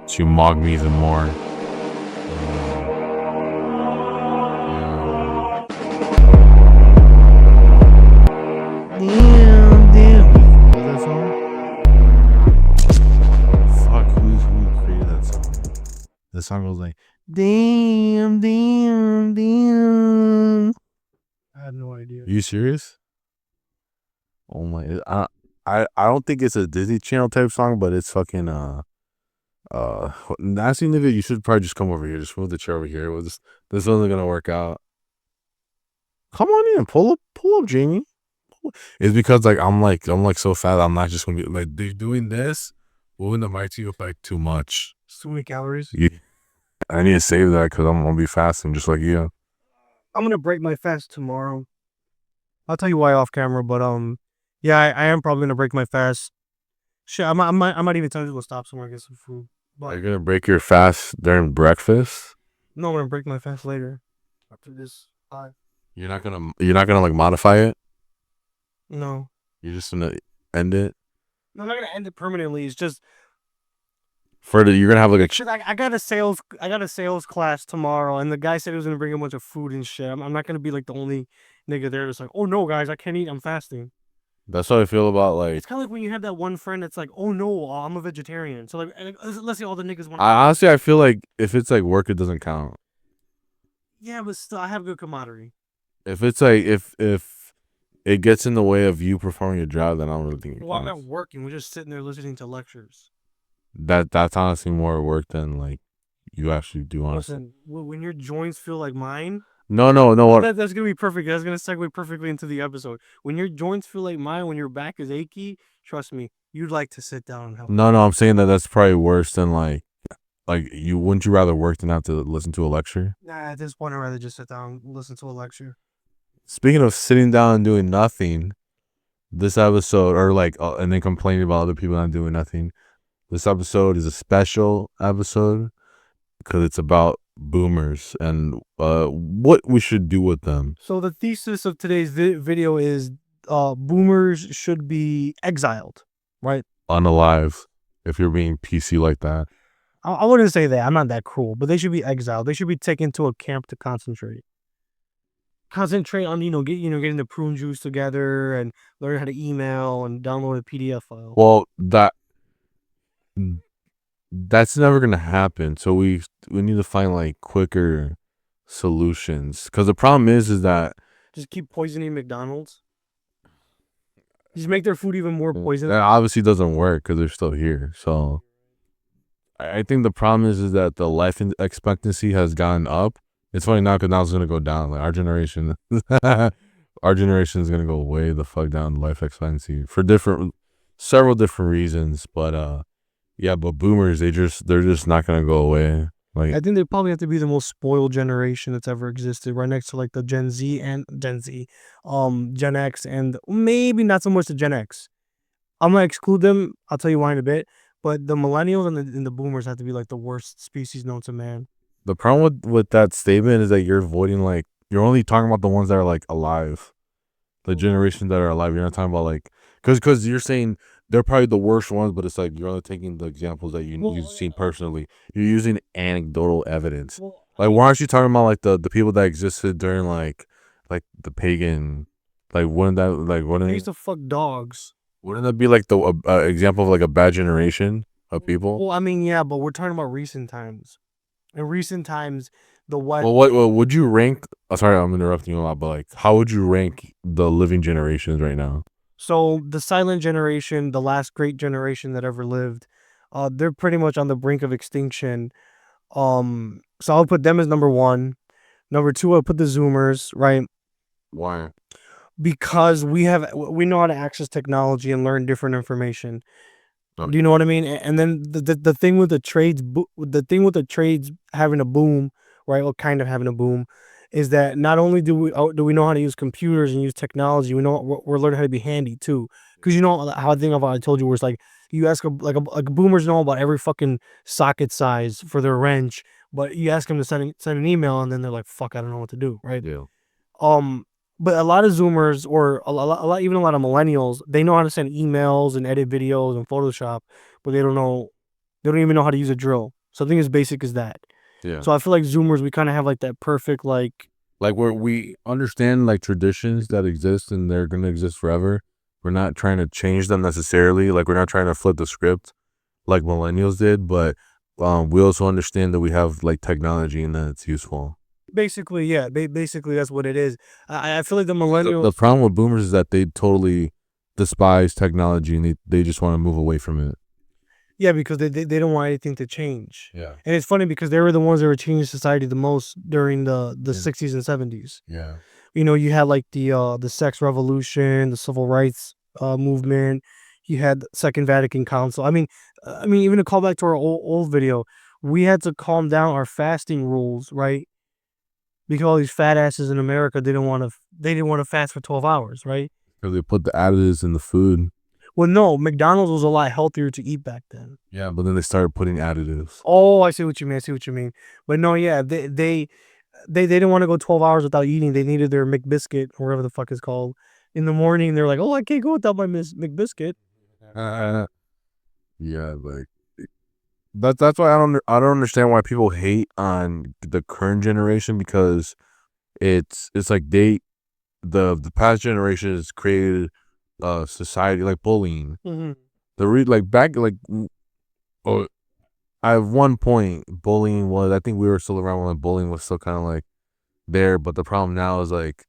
to mock me even more. Damn. What's that song? Fuck, who created that song? The song goes like, damn. I had no idea. Are you serious? Oh my, I don't think it's a Disney Channel type song, but it's fucking Nasty nigga, you should probably just come over here. Just move the chair over here. This isn't gonna work out. Come on in, pull up, Jamie. It's because like I'm so fat. I'm not just gonna be like doing this. Moving the mic to you like too much. It's too many calories. Yeah, I need to save that because I'm gonna be fasting just like you. I'm gonna break my fast tomorrow. I'll tell you why off camera, but yeah, I am probably gonna break my fast. Shit, I might even tell you to go stop somewhere and get some food. Are But you gonna break your fast during breakfast? no, I'm gonna break my fast later after this 5. You're not gonna like modify it. No, You're just gonna end it. I'm not gonna end it permanently. It's just You're gonna have like a shit. I got a sales class tomorrow, and the guy said he was gonna bring a bunch of food and shit. I'm not gonna be like the only nigga there. It's like, oh no, guys, I can't eat. I'm fasting. That's how I feel about like. It's kind of like when you have that one friend that's like, oh no, I'm a vegetarian. So like, let's say all the niggas want. I feel like if it's like work, it doesn't count. Yeah, but still, I have good camaraderie. If it's like if it gets in the way of you performing your job, then I don't really think it Well, I'm counts. not working. We're just sitting there listening to lectures. That's honestly more work than like you actually do. Honestly, Listen, when your joints feel like mine, no. What? that's gonna be perfect. That's gonna segue perfectly into the episode. When your joints feel like mine, when your back is achy, trust me, you'd like to sit down and help. No. I'm saying that's probably worse than like you. Wouldn't you rather work than have to listen to a lecture? Nah, at this point, I'd rather just sit down and listen to a lecture. Speaking of sitting down and doing nothing, this episode or like and then complaining about other people not doing nothing. This episode is a special episode because it's about boomers and what we should do with them. So the thesis of today's video is boomers should be exiled, right? Unalive, if you're being PC like that. I wouldn't say that. I'm not that cruel, but they should be exiled. They should be taken to a camp to concentrate. Concentrate on getting the prune juice together and learn how to email and download a PDF file. Well, that's never gonna happen. So we need to find like quicker solutions because the problem is that just keep poisoning McDonald's. Just make their food even more poisonous. That obviously doesn't work because they're still here. So I think the problem is that the life expectancy has gone up. It's funny now because now it's gonna go down. Like our generation, our generation is gonna go way the fuck down life expectancy for several different reasons. But yeah, but boomers they're just not gonna go away. Like I think they probably have to be the most spoiled generation that's ever existed, right next to like the Gen Z, Gen X, and maybe not so much the Gen X. I'm gonna exclude them. I'll tell you why in a bit. But the millennials and the boomers have to be like the worst species known to man. the problem with that statement is that you're avoiding like you're only talking about the ones that are like alive, the generations that are alive. You're not talking about like because you're saying they're probably the worst ones, but it's like you're only taking the examples that you've seen personally. You're using anecdotal evidence. Like why aren't you talking about like the people that existed during like the pagan, like wouldn't They used to fuck dogs. Wouldn't that be like the example of like a bad generation of people? Well, I mean, yeah, but we're talking about recent times. In recent times, the West. Well, what would you rank? Sorry, I'm interrupting you a lot, but like, how would you rank the living generations right now? So the silent generation, the last great generation that ever lived, they're pretty much on the brink of extinction. So I'll put them as number 1. Number 2, I'll put the Zoomers, right? Why? Because we know how to access technology and learn different information. Okay. Do you know what I mean? And then the thing with the trades having a boom, right? Or kind of having a boom, is that not only do we know how to use computers and use technology, we're learning how to be handy too. Because you know how I told you, where it's like you ask boomers know about every fucking socket size for their wrench, but you ask them to send an email and then they're like, "Fuck, I don't know what to do." Right? Yeah. But a lot of Zoomers or even a lot of millennials, they know how to send emails and edit videos and Photoshop, but they don't know They don't even know how to use a drill. Something as basic as that. Yeah. So I feel like Zoomers, we kind of have like that perfect like. Like we understand like traditions that exist and they're gonna exist forever. We're not trying to change them necessarily. Like we're not trying to flip the script like millennials did, but we also understand that we have like technology and that it's useful. Basically, yeah. Basically, that's what it is. I feel like the The millennials. problem with boomers is that they totally despise technology and they just want to move away from it. Yeah, because they don't want anything to change. Yeah. And it's funny because they were the ones that were changing society the most during the Yeah. 60s and 70s. Yeah. You know, you had like the sex revolution, the civil rights movement. You had the Second Vatican Council. I mean, even to call back to our old video, we had to calm down our fasting rules, right? Because all these fat asses in America they didn't want to fast for 12 hours, right? Because they put the additives in the food. Well, no, McDonald's was a lot healthier to eat back then. Yeah, but then they started putting additives. Oh, I see what you mean. I see what you mean. But no, yeah, they didn't want to go 12 hours without eating. They needed their McBiscuit or whatever the fuck it's called. In the morning, they're like, "Oh, I can't go without my McBiscuit." Yeah, like that's why I don't understand why people hate on the current generation because it's like the past generation has created a society like bullying. Mhm. Like back like oh, at one point bullying was, I think we were still around when like, bullying was still kind of like there, but the problem now is like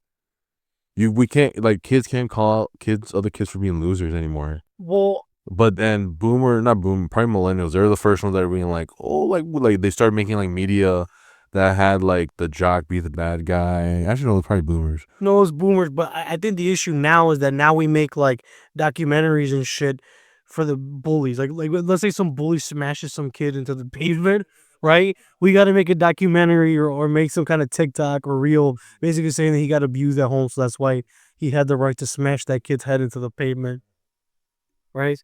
we can't, like, kids can't call out other kids for being losers anymore. Well, But then not boomer, probably millennials, they're the first ones that are being like, oh, like they started making like media that had like the jock be the bad guy. Actually, no, it's probably boomers. no, it's boomers, but I think the issue now is that now we make like documentaries and shit for the bullies. Like let's say some bully smashes some kid into the pavement, right? We got to make a documentary or make some kind of TikTok or reel, basically saying that he got abused at home, so that's why he had the right to smash that kid's head into the pavement, right?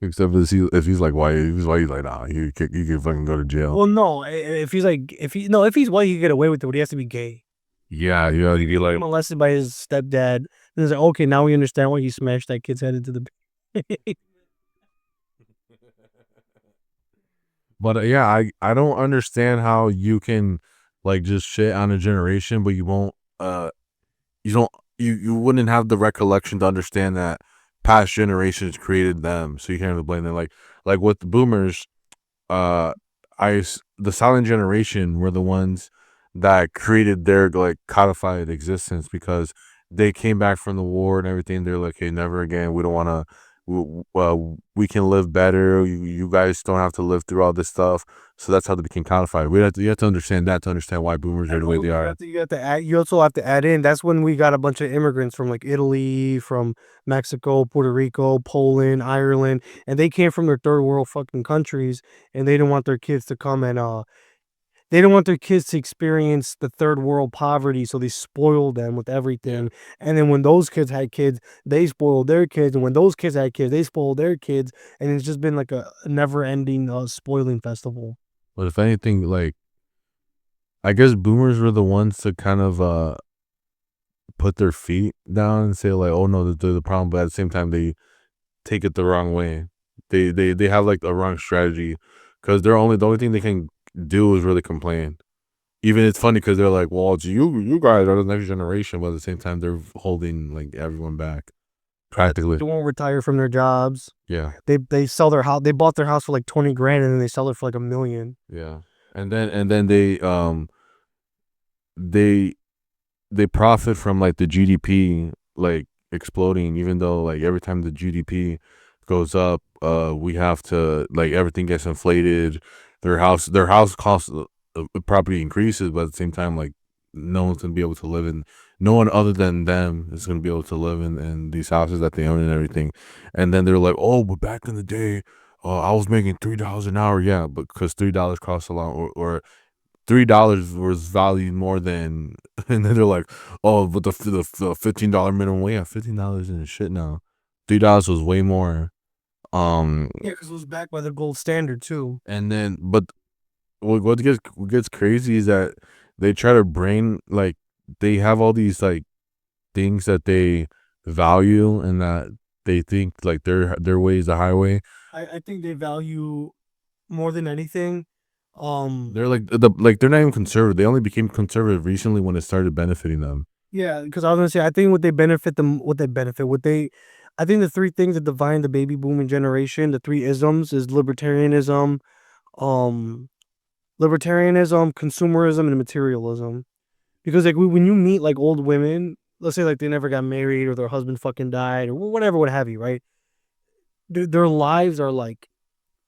Except if he's like white, he's white, he's like, nah, you can fucking go to jail. Well, no, if he's like if he's white, he can get away with it, but he has to be gay. Yeah, you'd be like, Molested by his stepdad. And it's like, okay, now we understand why he smashed that kid's head into the. but yeah, I don't understand how you can like just shit on a generation, but you won't you don't you wouldn't have the recollection to understand that past generations created them, so you can't really blame them. Like with the boomers, uh, the silent generation were the ones that created their like codified existence because they came back from the war and everything. They're like, hey, never again. We don't want to. We can live better. You guys don't have to live through all this stuff. So that's how they became codified. You have to understand that to understand why boomers are the way they are. You also have to add in. That's when we got a bunch of immigrants from like Italy, from Mexico, Puerto Rico, Poland, Ireland, and they came from their third world fucking countries, and they didn't want their kids to come and they don't want their kids to experience the third world poverty, so they spoiled them with everything. And then when those kids had kids, they spoiled their kids, and when those kids had kids, they spoiled their kids, and it's just been like a never-ending spoiling festival. But if anything, like I guess boomers were the ones to kind of put their feet down and say like, oh no, they're the problem, but at the same time they take it the wrong way. They have like a wrong strategy because the only thing they can do is really complain. Even it's funny because they're like, well, it's you guys are the next generation, but at the same time they're holding like everyone back practically. They won't retire from their jobs. Yeah, They sell their house. They bought their house for like 20 grand, and then they sell it for like $1 million. yeah, and then they they profit from like the GDP like exploding, even though like every time the GDP goes up, we have to like everything gets inflated. Their house cost property increases, but at the same time, like no one's gonna be able to live in. No one other than them is gonna be able to live in these houses that they own and everything. And then they're like, oh, but back in the day, I was making $3 an hour. Yeah, but because $3 costs a lot, or $3 was valued more than, and then they're like, oh, but the $15 minimum wage, yeah, $15 isn't shit now. $3 was way more. Yeah, because it was backed by the gold standard too. And then, but what gets crazy is that they try to brain like they have all these like things that they value and that they think like their way is the highway. I think they value more than anything. They're like they're not even conservative. They only became conservative recently when it started benefiting them. Yeah, because I was gonna say, I think I think the three things that define the baby booming generation, the three isms, is um, consumerism, and materialism. Because like when you meet like old women, let's say like they never got married or their husband fucking died or whatever, what have you, right? Their lives are like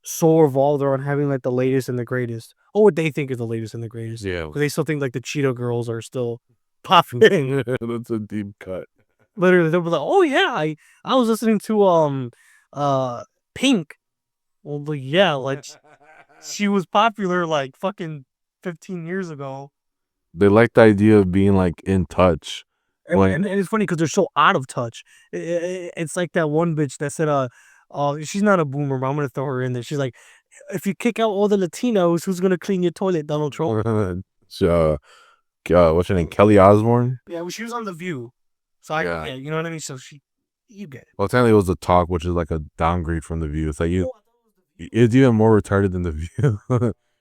so revolved around having like the latest and the greatest. Or what they think is the latest and the greatest. Yeah, Because they still think like the Cheeto girls are still popping. that's a deep cut. Literally, they'll be like, "Oh yeah, I was listening to uh Pink." Well, like, yeah, like she was popular like fucking 15 years ago. They like the idea of being like in touch. Like And it's funny because they're so out of touch. It's like that one bitch that said, she's not a boomer, but I'm gonna throw her in there. She's like, if you kick out all the Latinos, who's gonna clean your toilet, Donald Trump? uh, what's her name? Kelly Osbourne. Yeah, well, she was on The View, so Yeah. you know what I mean. So you get it. Well, technically, it was the talk, which is like a downgrade from the View. It's like Oh, I thought it was The View. it's even more retarded than the View,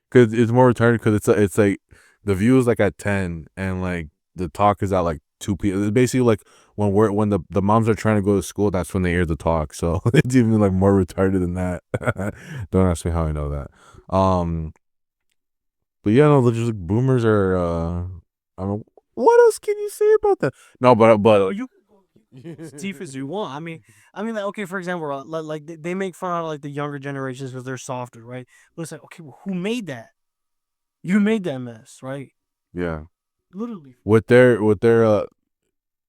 because it's more retarded because it's like the View is like at 10, and like the talk is at like 2 p.m. It's basically like when the moms are trying to go to school, that's when they hear the talk. So it's even like more retarded than that. Don't ask me how I know that. But yeah, no, just like boomers are. I don't know what else can you say about that. No, Oh, but you can go as deep as you want. Like, okay, for example, like they make fun of like the younger generations because they're softer, right? But it's like, okay, well, who made that? You made that mess, right? yeah, Literally. with their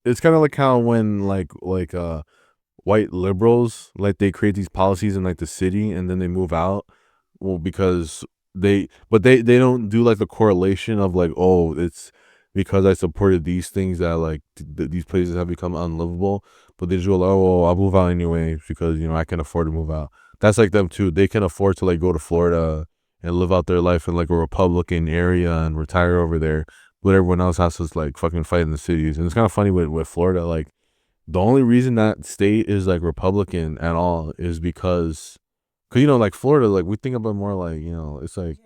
it's kind of like how when white liberals like they create these policies in like the city and then they move out, well, because they don't do like the correlation of like, oh, it's because I supported these things that like these places have become unlivable, but they just go like, oh, I'll move out anyway because I can afford to move out. That's like them too. They can afford to like go to Florida and live out their life in like a Republican area and retire over there, but everyone else has to like fucking fight in the cities. And it's kind of funny with Florida, like the only reason that state is like Republican at all is because like Florida, like we think about more like Yeah, it's not. I mean,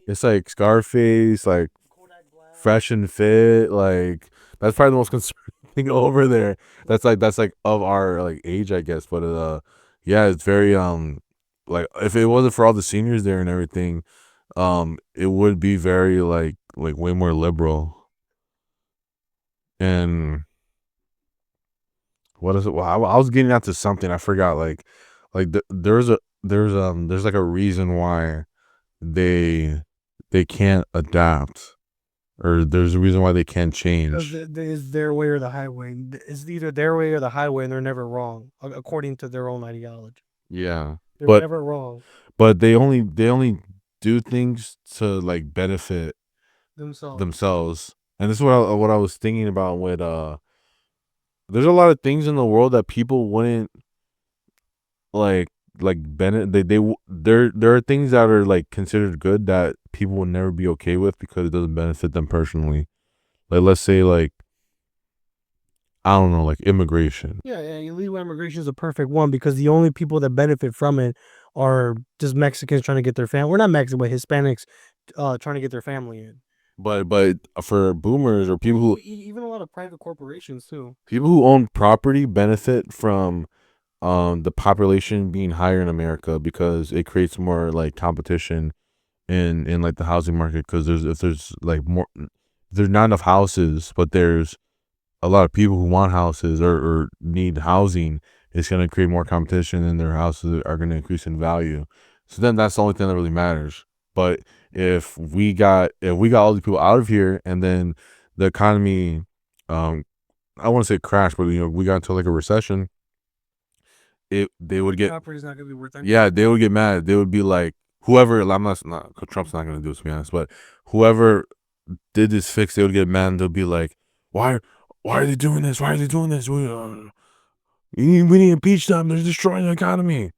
it's like Scarface, like Kodak Black. fresh and fit, like that's probably the most conservative thing over there. That's like of our like age, I guess. But yeah, it's very like if it wasn't for all the seniors there and everything, it would be very like way more liberal. And what is it? Well, I was getting out to something. I forgot. There's like a reason why they they can't adapt, or there's a reason why they can't Because change. it's their way or the highway. It's either their way or the highway, and they're never wrong, according to their own ideology. Yeah, They're but never wrong they only do things to like benefit themselves. themselves. And this is what I was thinking about with there's a lot of things in the world that people wouldn't like Bennett there are things that are like considered good that people will never be okay with because it doesn't benefit them personally. Like let's say like I don't know, like immigration. Yeah, yeah. Illegal immigration is a perfect one because the only people that benefit from it are just Mexicans trying to get their family. We're not Mexican, but Hispanics, trying to get their family in. But for boomers or Even a lot of private corporations too. people who own property benefit from the population being higher in America because it creates more like competition in like the housing market, because there's like more, there's not enough houses but there's a lot of people who want houses or need housing. It's going to create more competition and their houses are going to increase in value. So then that's the only thing that really matters. But if we got all these people out of here and then the economy, I want to say crash, but we got into like a recession, it they would get Property's not gonna be worth anything. yeah, they would get mad. They would be like, whoever, I'm not Trump's not gonna do it, to be honest, but whoever did this fix, they would get mad and they'll be like, why why are they doing this? Why are they doing this? We need to impeach them. They're destroying the economy.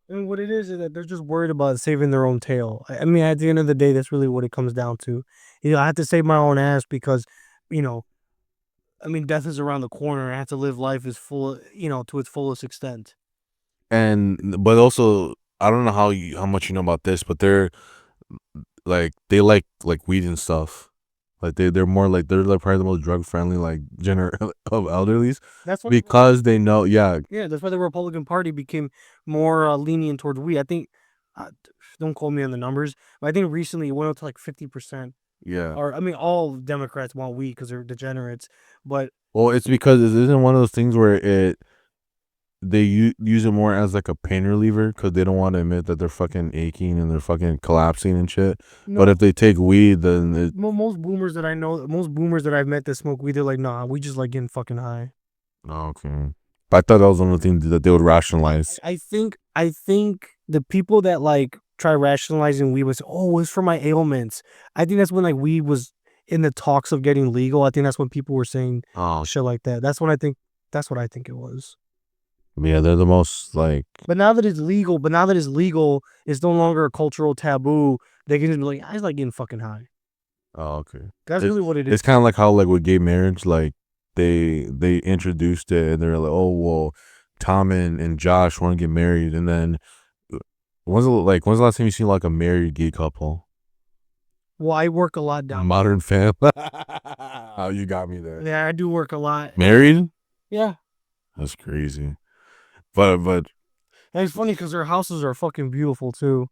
And what it is that they're just worried about saving their own tail. I mean, at the end of the day, that's really what it comes down to. I have to save my own ass because, you know, I mean, death is around the corner. I have to live life as full, to its fullest extent. And but also I don't know how much you know about this, but they're they like weed and stuff. Like they're more like they're like probably the most drug friendly like of elderlies That's why. because they know. Yeah, Yeah, that's why the Republican Party became more lenient towards weed. I think, uh, don't quote me on the numbers, but I think recently it went up to like 50%. yeah. Or I mean, all Democrats want weed because they're degenerates. But Well, it's because it isn't one of those things where they use it more as like a pain reliever because they don't want to admit that they're fucking aching and they're fucking collapsing and shit. But no, if they take weed, then it. most boomers that I know, most boomers that I've met that smoke weed, they're like, nah, we just like getting fucking high. Oh, okay. But I thought that was one of the things that they would rationalize. I think the people that like try rationalizing weed was, oh, it's for my ailments. I think that's when like weed was in the talks of getting legal. I think that's when people were saying Oh, shit like that. That's when I think that's what I think it was. yeah, they're the most like. But now that it's legal, it's no longer a cultural taboo. They can just be like, I just like getting fucking high. Oh, okay. That's really what it is. It's kind of like how like with gay marriage, like they introduced it and they're like, oh well, Tom and Josh want to get married, and then when's the last time you seen like a married gay couple? Well, I work a lot down. Modern Family. Oh, you got me there. Yeah, I do work a lot. Married? Yeah. That's crazy. But And it's funny because their houses are fucking beautiful too.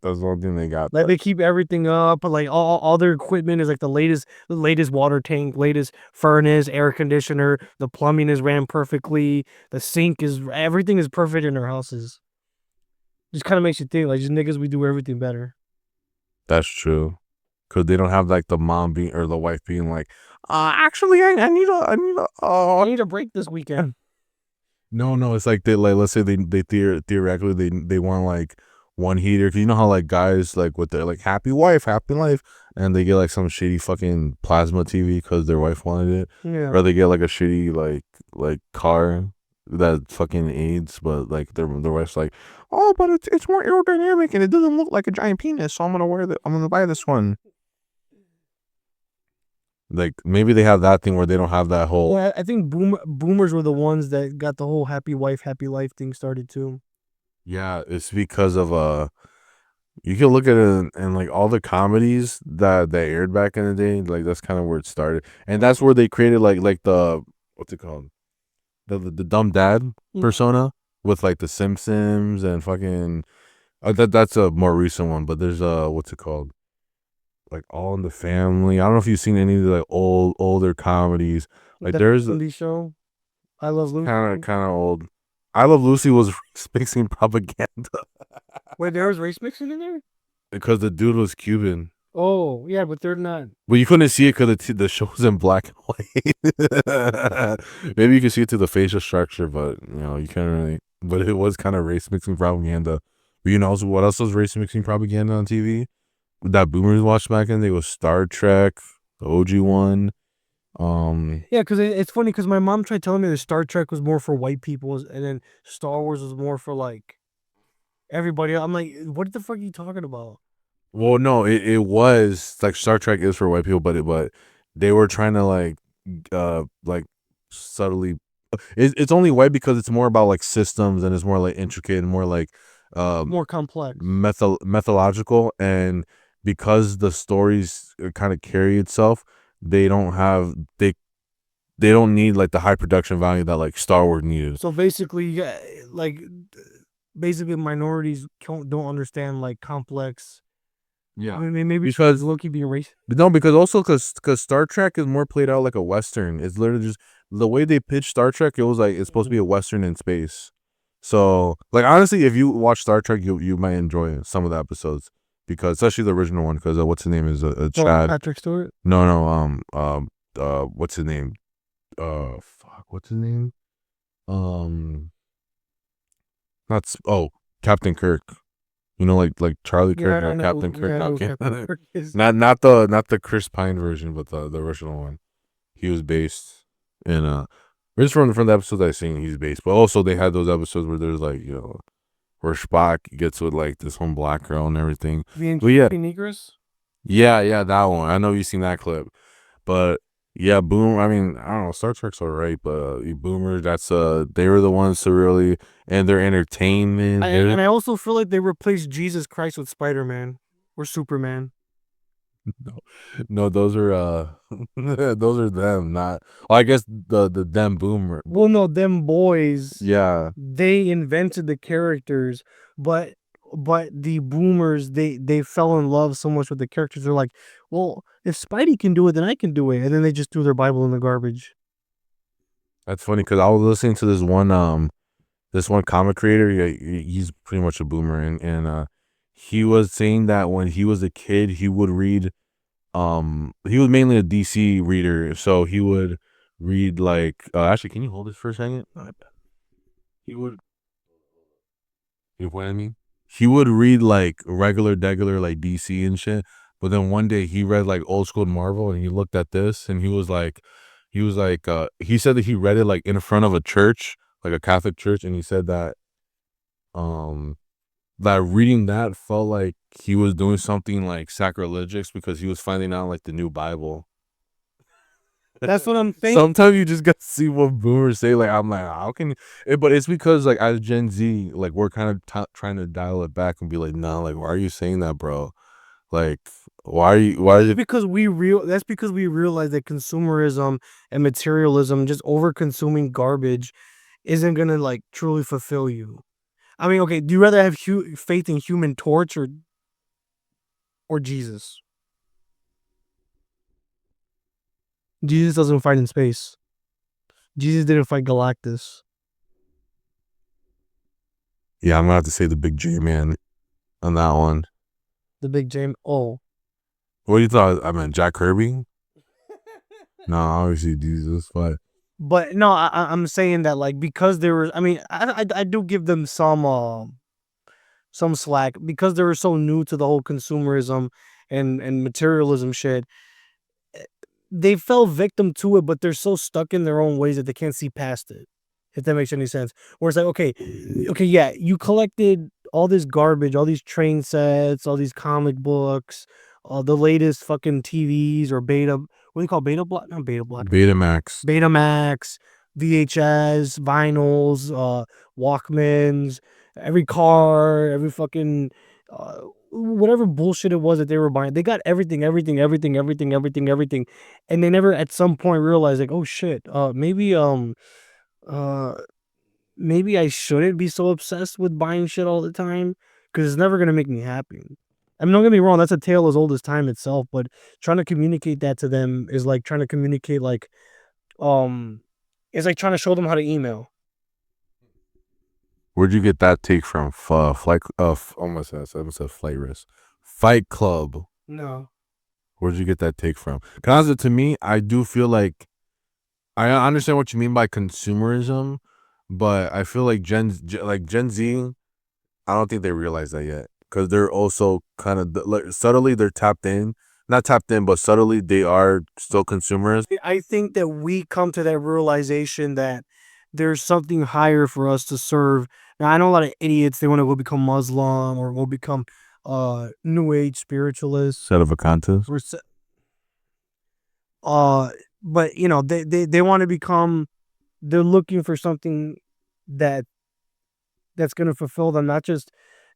that's the one thing they got. Like they keep everything up, but like all their equipment is like the latest water tank, latest furnace, air conditioner. The plumbing is ran perfectly. The sink is everything is perfect in their houses. Just kind of makes you think like just niggas we do everything better. That's true. Cause they don't have like the mom being or the wife being like, actually, I need I need a break this weekend. no, it's like they like let's say they theoretically they want like one heater. Cause you know how like guys like with their like happy wife, happy life, and they get like some shitty fucking plasma TV because their wife wanted it, Yeah. or they get like a shitty like car that fucking aids, but like their wife's like, oh, but it's more aerodynamic and it doesn't look like a giant penis, so I'm gonna buy this one. Like maybe they have that thing where they don't have that whole. Well, I think boomers were the ones that got the whole happy wife, happy life thing started too. Yeah, it's because of you can look at it and like all the comedies that aired back in the day, like that's kind of where it started, and that's where they created like the what's it called, the dumb dad persona with like the Simpsons and fucking that's a more recent one, but there's what's it called, like All in the Family. I don't know if you've seen any of the like older comedies. Like The there's Lucy show. I love Lucy. kind of old. I Love Lucy was mixing propaganda Wait, there was race mixing in there? because the dude was Cuban. Oh, yeah, but they're not. But you couldn't see it because the show's in black and white. Maybe you can see it through the facial structure, but you can't really. But it was kind of race mixing propaganda. But you know what else was race mixing propaganda on TV? That boomers watched back in the day was Star Trek, the OG one. Yeah, because it's funny because my mom tried telling me that Star Trek was more for white people and then Star Wars was more for like everybody. I'm like, what the fuck are you talking about? Well, no, it was like Star Trek is for white people, but they were trying to like subtly. It's only white because it's more about like systems and it's more like intricate and more like More complex. methodological, and because the stories kind of carry itself, they don't have they don't need like the high production value that like Star Wars needed. So basically, yeah, like basically minorities don't understand like complex. Yeah, I mean, maybe because low key being racist. but no, because also because Star Trek is more played out like a Western. It's literally just the way they pitched Star Trek. It was like it's supposed to be a Western in space. So like honestly, if you watch Star Trek, you might enjoy some of the episodes because especially the original one because what's his name is Chad. Patrick Stewart. No, what's his name? Fuck, what's his name? Not Captain Kirk. You know, like Charlie Kirk, Yeah, I know. Captain Kirk. Yeah, I know who Okay. Captain Kirk is. Not the Chris Pine version, but the original one. He was based in just from the episodes I've seen, he's based. But also they had those episodes where there's like where Spock gets with like this one black girl and everything. Being But yeah, Negress. yeah, that one. I know you've seen that clip, but Yeah, boom. I mean, I don't know. Star Trek's alright, but boomers. That's they were the ones to really and their entertainment. And I also feel like they replaced Jesus Christ with Spider-Man or Superman. No, no, those are those are them. Not. Well, I guess the them boomer. Well, no, them boys, Yeah, they invented the characters, but the boomers, they fell in love so much with the characters. They're like, well, if Spidey can do it, then I can do it. And then they just threw their Bible in the garbage. that's funny because I was listening to this one comic creator. Yeah, he's pretty much a boomer, and he was saying that when he was a kid, he would read. He was mainly a DC reader, so he would read like. Actually, can you hold this for a second? He would. You know what I mean? He would read like regular like DC and shit. But then one day he read like old school Marvel, and he looked at this and he said that he read it like in front of a church, like a Catholic church, and he said um that reading that felt like he was doing something like sacrilegious because he was finding out like the new Bible. That's what I'm saying. Sometimes you just got to see what boomers say. Like I'm like, how can? But it's because like as Gen Z, like we're kind of trying to dial it back and be like, nah, like why are you saying that, bro? Like why are you? Why is it? That's because we realize that consumerism and materialism, just over consuming garbage, isn't gonna like truly fulfill you. I mean, okay, do you rather have faith in Human Torch or Jesus? Jesus doesn't fight in space. Jesus didn't fight Galactus. Yeah, I'm gonna have to say the big J man on that one. The big James. Oh, What do you thought? I mean, Jack Kirby? No, obviously Jesus, but but no, I'm saying that like because there was. I mean, I do give them some slack because they were so new to the whole consumerism and materialism shit. They fell victim to it, but they're so stuck in their own ways that they can't see past it. If that makes any sense. Where it's like, okay, yeah, you collected all this garbage, all these train sets, all these comic books, the latest fucking TVs or beta. What do you call beta block? Not beta block. Betamax. Betamax, VHS, vinyls, Walkmans, every car, every fucking whatever bullshit it was that they were buying. They got everything, and they never at some point realized like, oh shit, uh maybe I shouldn't be so obsessed with buying shit all the time because it's never gonna make me happy. I mean, don't get me wrong, that's a tale as old as time itself, but trying to communicate that to them is like trying to communicate like um, it's like trying to show them how to email. Where'd you get that take from? Flight. Almost said flight risk. Fight Club. No. Where'd you get that take from? Cause to me, I do feel like I understand what you mean by consumerism, but I feel like Gen Z, I don't think they realize that yet because they're also kind of like subtly they're tapped in, not tapped in, but subtly they are still consumers. I think that we come to that realization that there's something higher for us to serve. Now I know a lot of idiots, they want to go become Muslim or go become new age spiritualists. Set of a contest. Or uh but you know, they want to become, they're looking for something that that's going to fulfill them, not just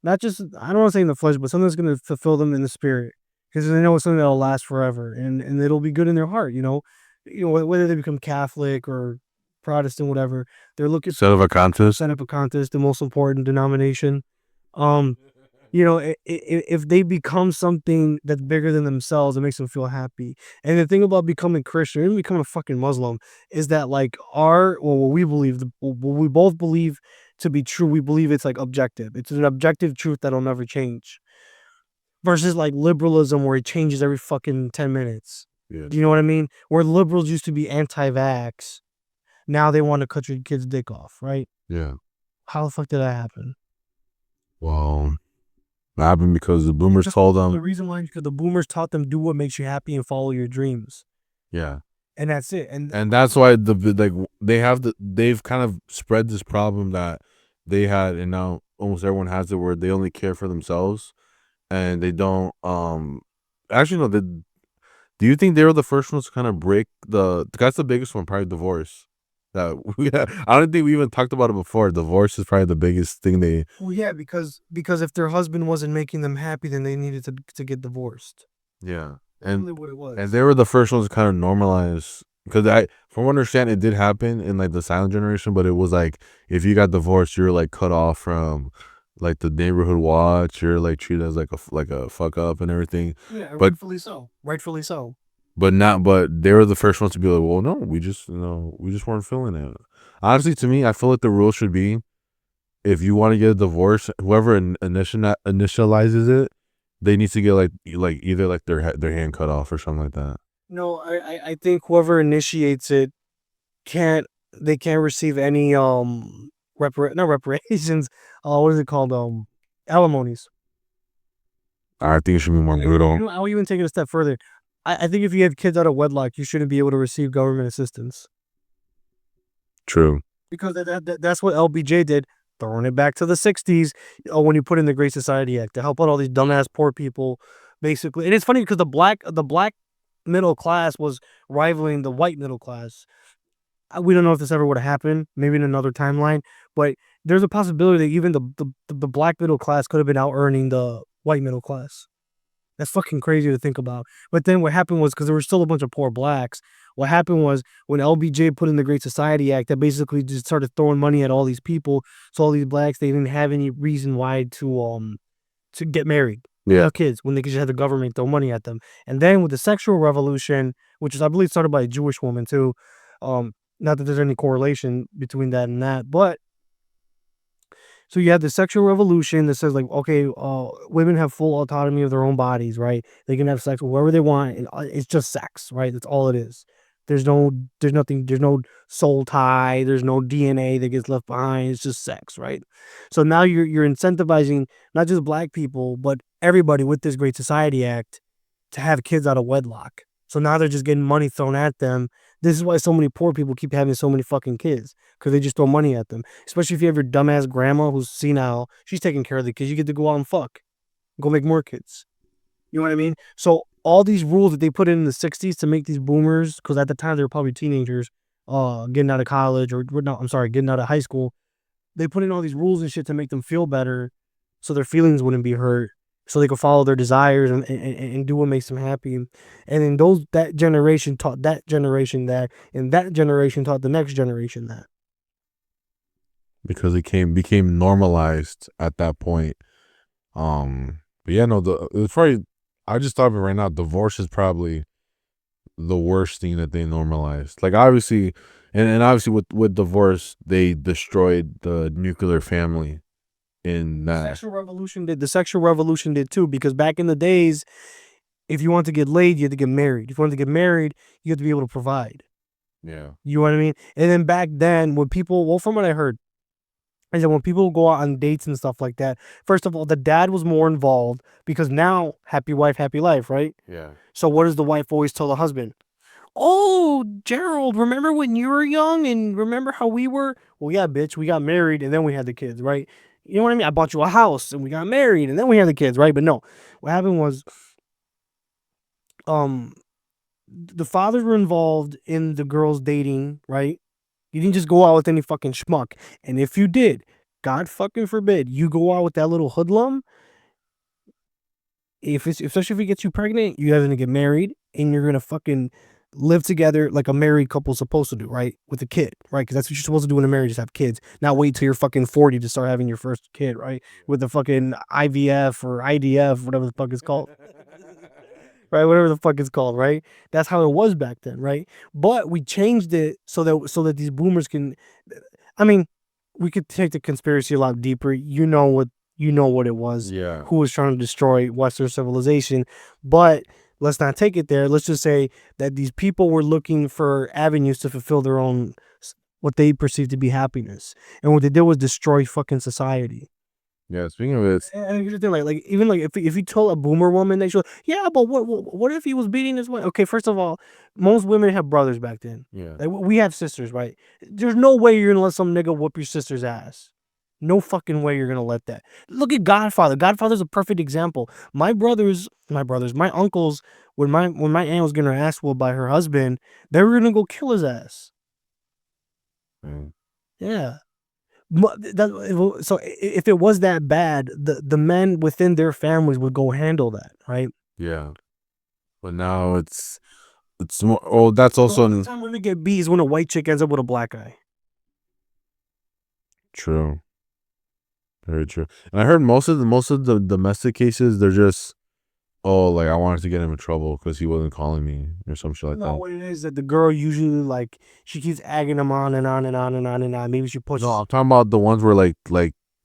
I don't want to say in the flesh, but something that's going to fulfill them in the spirit, because they know it's something that'll last forever and it'll be good in their heart. You know, whether they become Catholic or Protestant, whatever, they're looking Set of a contest. set up a contest, the most important denomination. Um, you know, if they become something that's bigger than themselves, it makes them feel happy. And the thing about becoming Christian, even becoming a fucking Muslim, is that like what we believe, what we both believe to be true, we believe it's like objective. It's an objective truth that'll never change. Versus like liberalism, where it changes every fucking 10 minutes. Yeah. Do you know what I mean? Where liberals used to be anti-vax, now they want to cut your kid's dick off, right? Yeah. How the fuck did that happen? Well, that happened because the boomers told them. The reason why is because the boomers taught them do what makes you happy and follow your dreams, Yeah. and that's it. And That's why they've kind of spread this problem that they had, and now almost everyone has it, where they only care for themselves and they don't actually no Do you think they were the first ones to kind of break that's the biggest one, probably divorce. That I don't think we even talked about it before. Divorce is probably the biggest thing they. Well, yeah, because if their husband wasn't making them happy, then they needed to get divorced. Yeah, That's and really what it was. and they were the first ones to kind of normalize because from what I understand, it did happen in like the silent generation, but it was like if you got divorced, you're like cut off from like the neighborhood watch. You're like treated as like a fuck up and everything. Yeah, But rightfully so. Rightfully so. but they were the first ones to be like, well, no, we just we just weren't feeling it. Honestly, to me, I feel like the rule should be if you want to get a divorce, whoever initializes it, they need to get like either like their hand cut off or something like that. No, I think whoever initiates it can't they can't receive any not reparations. What is it called? Alimonies. I think it should be more You brutal. know, I'll even take it a step further. I think if you have kids out of wedlock, you shouldn't be able to receive government assistance True. because that's what LBJ did, throwing it back to the '60s. When you put in the Great Society Act to help out all these dumbass poor people, basically. And it's funny because the black middle class was rivaling the white middle class. We don't know if this ever would have happened, maybe in another timeline, but there's a possibility that even the black middle class could have been out earning the white middle class. That's fucking crazy to think about. But then what happened was because there were still a bunch of poor blacks. What happened was when LBJ put in the Great Society Act, that basically just started throwing money at all these people. So all these blacks, they didn't have any reason why to get married, Yeah. have kids, when they could just have the government throw money at them. And then with the sexual revolution, which is I believe started by a Jewish woman too, not that there's any correlation between that and that, but so you have the sexual revolution that says like, okay, women have full autonomy of their own bodies, right? They can have sex with whoever they want, and it's just sex, right? That's all it is. There's nothing, there's no soul tie, there's no DNA that gets left behind. It's just sex, right? So now you're incentivizing not just black people, but everybody with this Great Society Act to have kids out of wedlock. So now they're just getting money thrown at them. This is why so many poor people keep having so many fucking kids because they just throw money at them. Especially if you have your dumbass grandma who's senile, she's taking care of the kids. You get to go out and fuck, go make more kids. You know what I mean? So all these rules that they put in the '60s to make these boomers, because at the time they were probably teenagers, getting out of college or no, I'm sorry, getting out of high school. They put in all these rules and shit to make them feel better, so their feelings wouldn't be hurt, so they could follow their desires and do what makes them happy. And then that generation taught that generation that, and that generation taught the next generation that. Because it became normalized at that point. But yeah, no, it's probably I just thought of it right now. Divorce is probably the worst thing that they normalized. Like obviously, and obviously with divorce, they destroyed the nuclear family in that. The sexual revolution did too, because back in the days, if you want to get laid, you had to get married. If you want to get married, you had to be able to provide. Yeah. You know what I mean? And then back then, when people, well, from what I heard, is that when people go out on dates and stuff like that, first of all, the dad was more involved because now happy wife, happy life, right? Yeah. So what does the wife always tell the husband? Oh, Gerald, remember when you were young and remember how we were? Well, yeah, bitch, we got married and then we had the kids, right? You know what I mean? I bought you a house and we got married and then we had the kids, right? But no, what happened was, um, the fathers were involved in the girls dating, right? You didn't just go out with any fucking schmuck. And if you did, God fucking forbid, you go out with that little hoodlum, especially if he gets you pregnant, you guys are gonna get married and you're gonna fucking live together like a married couple's supposed to do, right? With a kid, right? Because that's what you're supposed to do in a marriage, is have kids. Not wait till you're fucking 40 to start having your first kid, right? With the fucking IVF or IDF, whatever the fuck it's called. Right, whatever the fuck it's called, right? That's how it was back then, right? But we changed it so that these boomers can, I mean, we could take the conspiracy a lot deeper. You know what it was. Yeah. Who was trying to destroy Western civilization. But let's not take it there. Let's just say that these people were looking for avenues to fulfill their own, what they perceived to be happiness. And what they did was destroy fucking society. Yeah. Speaking of it, And here's the thing, like even like if you tell a boomer woman, they should, yeah, but what if he was beating his wife? Okay, first of all, most women have brothers back then. yeah. Like we have sisters, right? There's no way you're gonna let some nigga whoop your sister's ass. No fucking way you're gonna let that. Look at Godfather. Godfather's a perfect example. My uncles, when my aunt was getting her ass whooped by her husband, they were gonna go kill his ass. Mm. Yeah. So if it was that bad, the men within their families would go handle that, right? Yeah, but now it's more. Oh, that's also The time women get beat is when a white chick ends up with a black guy. true. Very true. And I heard most of the domestic cases, they're just, oh, like I wanted to get him in trouble because he wasn't calling me or some shit like No, that. what it is that the girl usually like she keeps egging him on and on and on and on and on. Maybe she pushes. No, I'm talking about the ones where like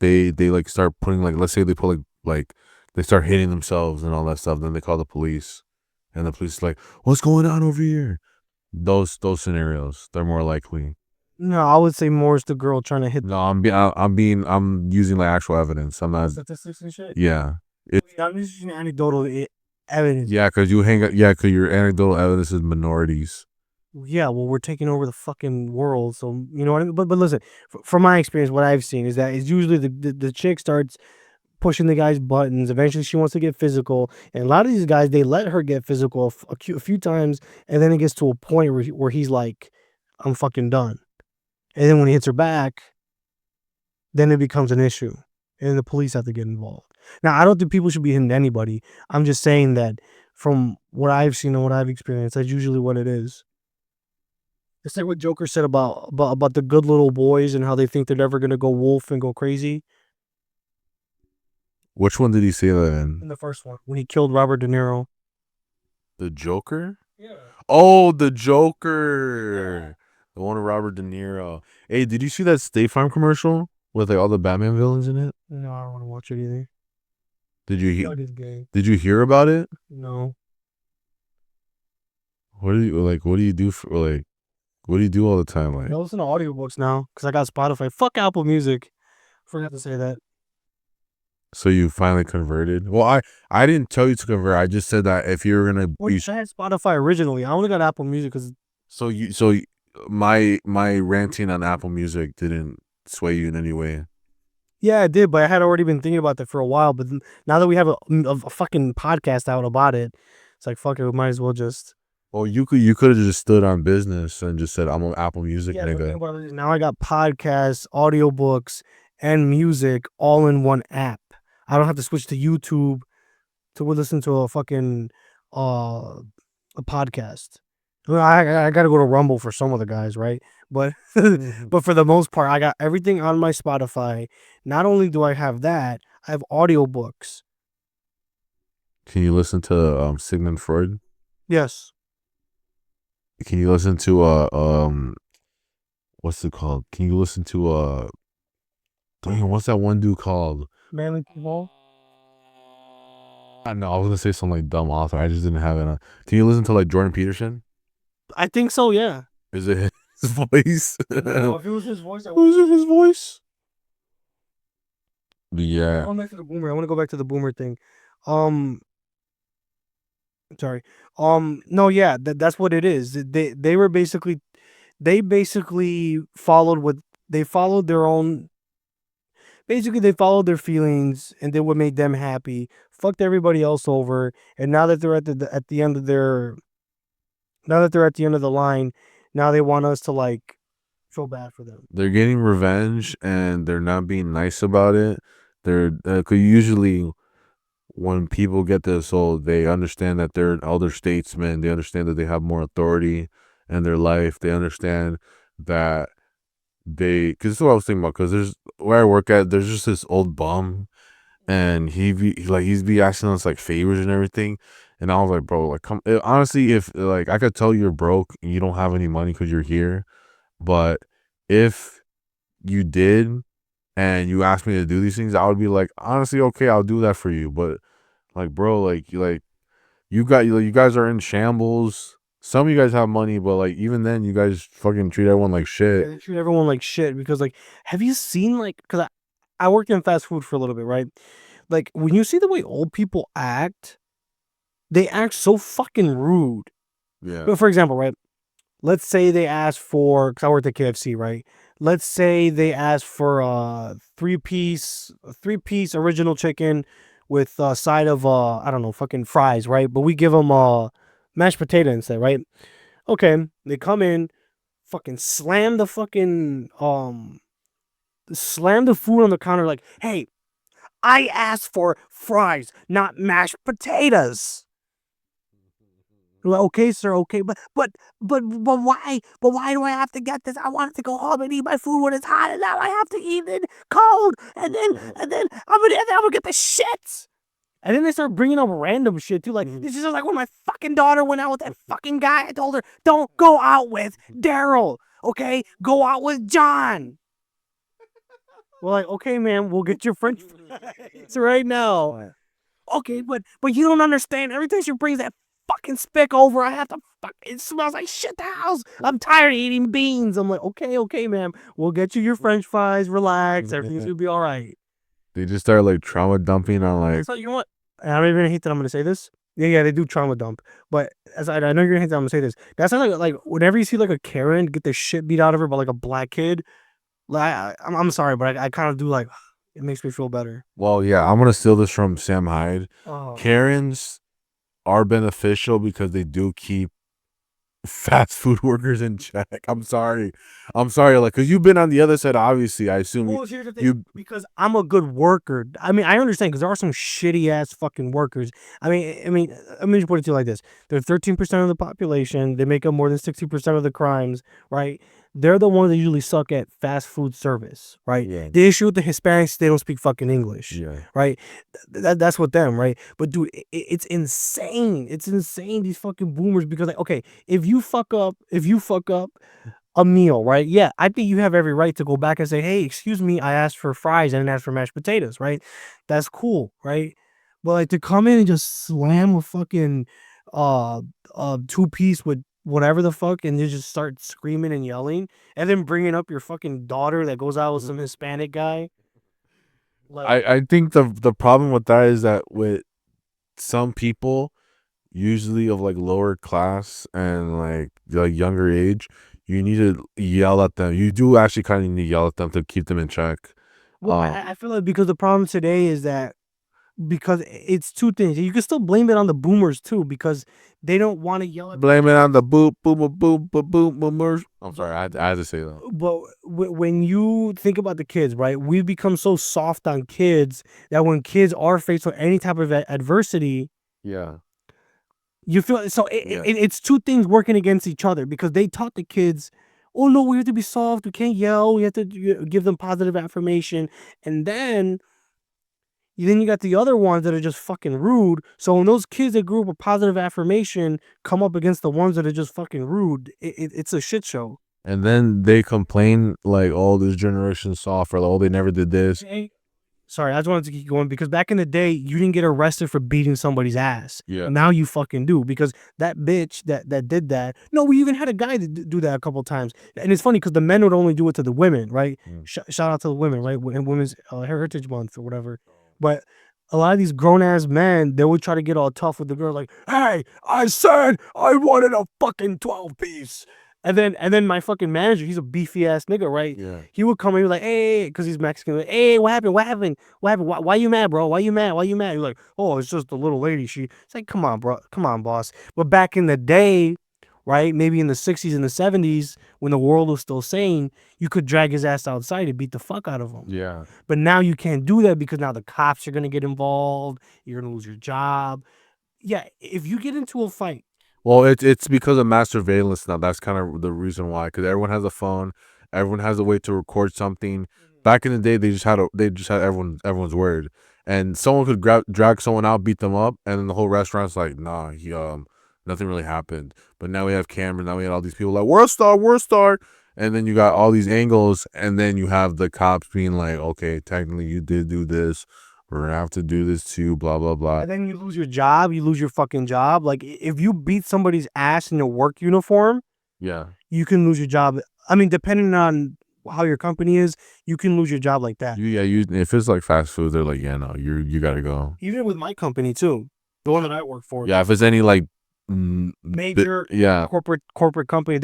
they like start putting, like, let's say they put like they start hitting themselves and all that stuff. Then they call the police, and the police is like, what's going on over here? Those scenarios, they're more likely. No, I would say more is the girl trying to hit No, I'm using like actual evidence. I'm not. statistics and shit. Yeah. It, I'm just using anecdotal evidence. yeah, because you hang. Yeah, because your anecdotal evidence is minorities. Yeah, well, we're taking over the fucking world, so you know what I mean. But listen, from my experience, what I've seen is that it's usually the chick starts pushing the guy's buttons. Eventually, she wants to get physical, and a lot of these guys they let her get physical a few times, and then it gets to a point where he's like, "I'm fucking done." And then when he hits her back, then it becomes an issue, and the police have to get involved. Now, I don't think people should be hitting anybody. I'm just saying that from what I've seen and what I've experienced, that's usually what it is. It's like what Joker said about the good little boys and how they think they're never gonna go wolf and go crazy. Which one did he say that In in? the first one, when he killed Robert De Niro. The Joker? Yeah. Oh, the Joker. The one with Robert De Niro. Hey, did you see that State Farm commercial with like all the Batman villains in it? No, I don't want to watch it either. Did you Doug is gay. did you hear about it? No. What do you like? What do you do for like? What do you do all the time? I Like, listen to audiobooks now because I got Spotify. Fuck Apple Music. Forgot to say that. so you finally converted? Well, I didn't tell you to convert. I just said that if you're gonna Well, I had Spotify originally. I only got Apple Music because my ranting on Apple Music didn't sway you in any way. yeah, I did, but I had already been thinking about that for a while. But now that we have a fucking podcast out about it, it's like fuck it. We might as well just. Well, you could have just stood on business and just said I'm an Apple Music Yeah, the thing nigga. about it is now I got podcasts, audiobooks, and music all in one app. I don't have to switch to YouTube to listen to a fucking uh a podcast. Well, I got to go to Rumble for some of the guys, right? But but for the most part, I got everything on my Spotify. Not only do I have that, I have audiobooks. Can you listen to Sigmund Freud? Yes. Can you listen to what's it called? Can you listen to dang, what's that one dude called? Manly Paul? I know I was gonna say some like dumb author. I just didn't have it. Can you listen to like Jordan Peterson? I think so, yeah. Is it his voice? No, if it was his voice, I Was it his voice? I'm Yeah. going back to the boomer. I want to go back to the boomer thing. Um, sorry. No, yeah, that's what it is. They were basically they basically followed what they followed their own. Basically, they followed their feelings and did what made them happy. Fucked everybody else over, and now that they're at the end of their now that they're at the end of the line, now they want us to like feel bad for them. They're getting revenge and they're not being nice about it. They're cause usually when people get this, so they understand that they're elder statesmen. They understand that they have more authority in their life. They understand that because this is what I was thinking about. Because there's where I work at, there's just this old bum, and he's be asking us like favors and everything. And I was like, bro, like, honestly, if like I could tell you're broke and you don't have any money because you're here, but if you did and you asked me to do these things, I would be like, honestly, okay, I'll do that for you. But like, bro, you guys are in shambles. Some of you guys have money, but like even then, you guys fucking treat everyone like Yeah, shit. they treat everyone like shit because like, have you seen like? Because I worked in fast food for a little bit, right? Like when you see the way old people act, they act so fucking rude. Yeah. But for example, right? Let's say they ask for because I worked at KFC, right? let's say they ask for a three-piece original chicken with a side of I don't know, fucking fries, right? But we give them mashed potato instead, right? Okay, they come in, fucking slam the food on the counter like, "Hey, I asked for fries, not mashed potatoes." Like, okay, sir, okay, but why? But why do I have to get this? I wanted to go home and eat my food when it's hot, and now I have to eat it cold, and then I'm gonna get the shits. And then they start bringing up random shit too. Like, this is like when my fucking daughter went out with that fucking guy. I told her, don't go out with Daryl, okay? Go out with John. We're like, okay, man, we'll get your French fries right now. Okay, but you don't understand. Every time she brings that fucking spick over, I have to it smells like shit the house. I'm tired of eating beans. I'm like, okay, ma'am. We'll get you your French fries. Relax. Everything's gonna be all right. They just start like trauma dumping on like. So you know what? And I don't even hate that I'm gonna say this. Yeah, they do trauma dump. But as I know you're gonna hate that I'm gonna say this. That's like whenever you see like a Karen get the shit beat out of her by like a black kid, like I'm sorry, but I kind of do like it makes me feel better. Well, yeah, I'm gonna steal this from Sam Hyde. Oh. Karens are beneficial because they do keep fast food workers in check. I'm sorry, like, cause you've been on the other side. Obviously, I assume Well, here's the thing, you. because I'm a good worker. I mean, I understand because there are some shitty ass fucking workers. I mean, let me just put it to you like this: they're 13% of the population. They make up more than 60% of the crimes, right? They're the ones that usually suck at fast food service, right? Yeah. The issue with the Hispanics, they don't speak fucking English, Yeah. right? That's with them, right? But dude, it's insane. It's insane, these fucking boomers, because like, okay, if you fuck up a meal, right? Yeah, I think you have every right to go back and say, "Hey, excuse me, I asked for fries and didn't ask for mashed potatoes," right? That's cool, right? But like to come in and just slam a fucking uh two-piece with whatever the fuck and you just start screaming and yelling and then bringing up your fucking daughter that goes out with some Hispanic guy. Like, I think the problem with that is that with some people, usually of like lower class and like younger age, you need to yell at them. You do actually kind of need to yell at them to keep them in check. well, I feel like because the problem today is that because it's two things. You can still blame it on the boomers too because they don't want to yell at. Blame it on the boop boop boop boop boop boop boomers. I'm sorry, I had to say that. But when you think about the kids, right? We've become so soft on kids that when kids are faced with any type of adversity, Yeah. you feel so. It's two things working against each other because they taught the kids, "Oh no, we have to be soft. We can't yell. We have to give them positive affirmation," and then you got the other ones that are just fucking rude. So when those kids that grew up with positive affirmation come up against the ones that are just fucking rude, it's a shit show. And then they complain like, "Oh, this generation's soft," or, "Oh, they never did this." Sorry, I just wanted to keep going because back in the day, you didn't get arrested for beating somebody's ass. Yeah. Now you fucking do because that bitch that did that. No, we even had a guy do that a couple times, and it's funny because the men would only do it to the women, right? Shout out to the women, right? In Women's Heritage Month or whatever. But a lot of these grown ass men, they would try to get all tough with the girl, like, "Hey, I said I wanted a fucking 12-piece." And then my fucking manager, he's a beefy ass nigga, right? Yeah. He would come in and be like, "Hey," because he's Mexican. Like, "Hey, what happened? What happened? What happened? Why you mad, bro? Why you mad? Why you mad?" You're like, "Oh, it's just a little lady. It's like, come on, bro. Come on, boss." But back in the day, right? Maybe in the 60s and the 70s, when the world was still sane, you could drag his ass outside and beat the fuck out of him. Yeah. But now you can't do that because now the cops are gonna get involved. You're gonna lose your job. Yeah, if you get into a fight. Well, it's because of mass surveillance now. That's kind of the reason why. Because everyone has a phone, everyone has a way to record something. Back in the day, they just had everyone's word, and someone could drag someone out, beat them up, and then the whole restaurant's like, "Nah, nothing really happened." But now we have cameras. Now we have all these people like, "We're a star," and then you got all these angles, and then you have the cops being like, "Okay, technically you did do this. We're gonna have to do this too." Blah blah blah. And then you lose your job. You lose your fucking job. Like if you beat somebody's ass in a work uniform, Yeah. you can lose your job. I mean, depending on how your company is, you can lose your job like that. If it's like fast food, they're like, "Yeah, no, you gotta go." Even with my company too, the one that I work for. Yeah, if it's any like major yeah, corporate company.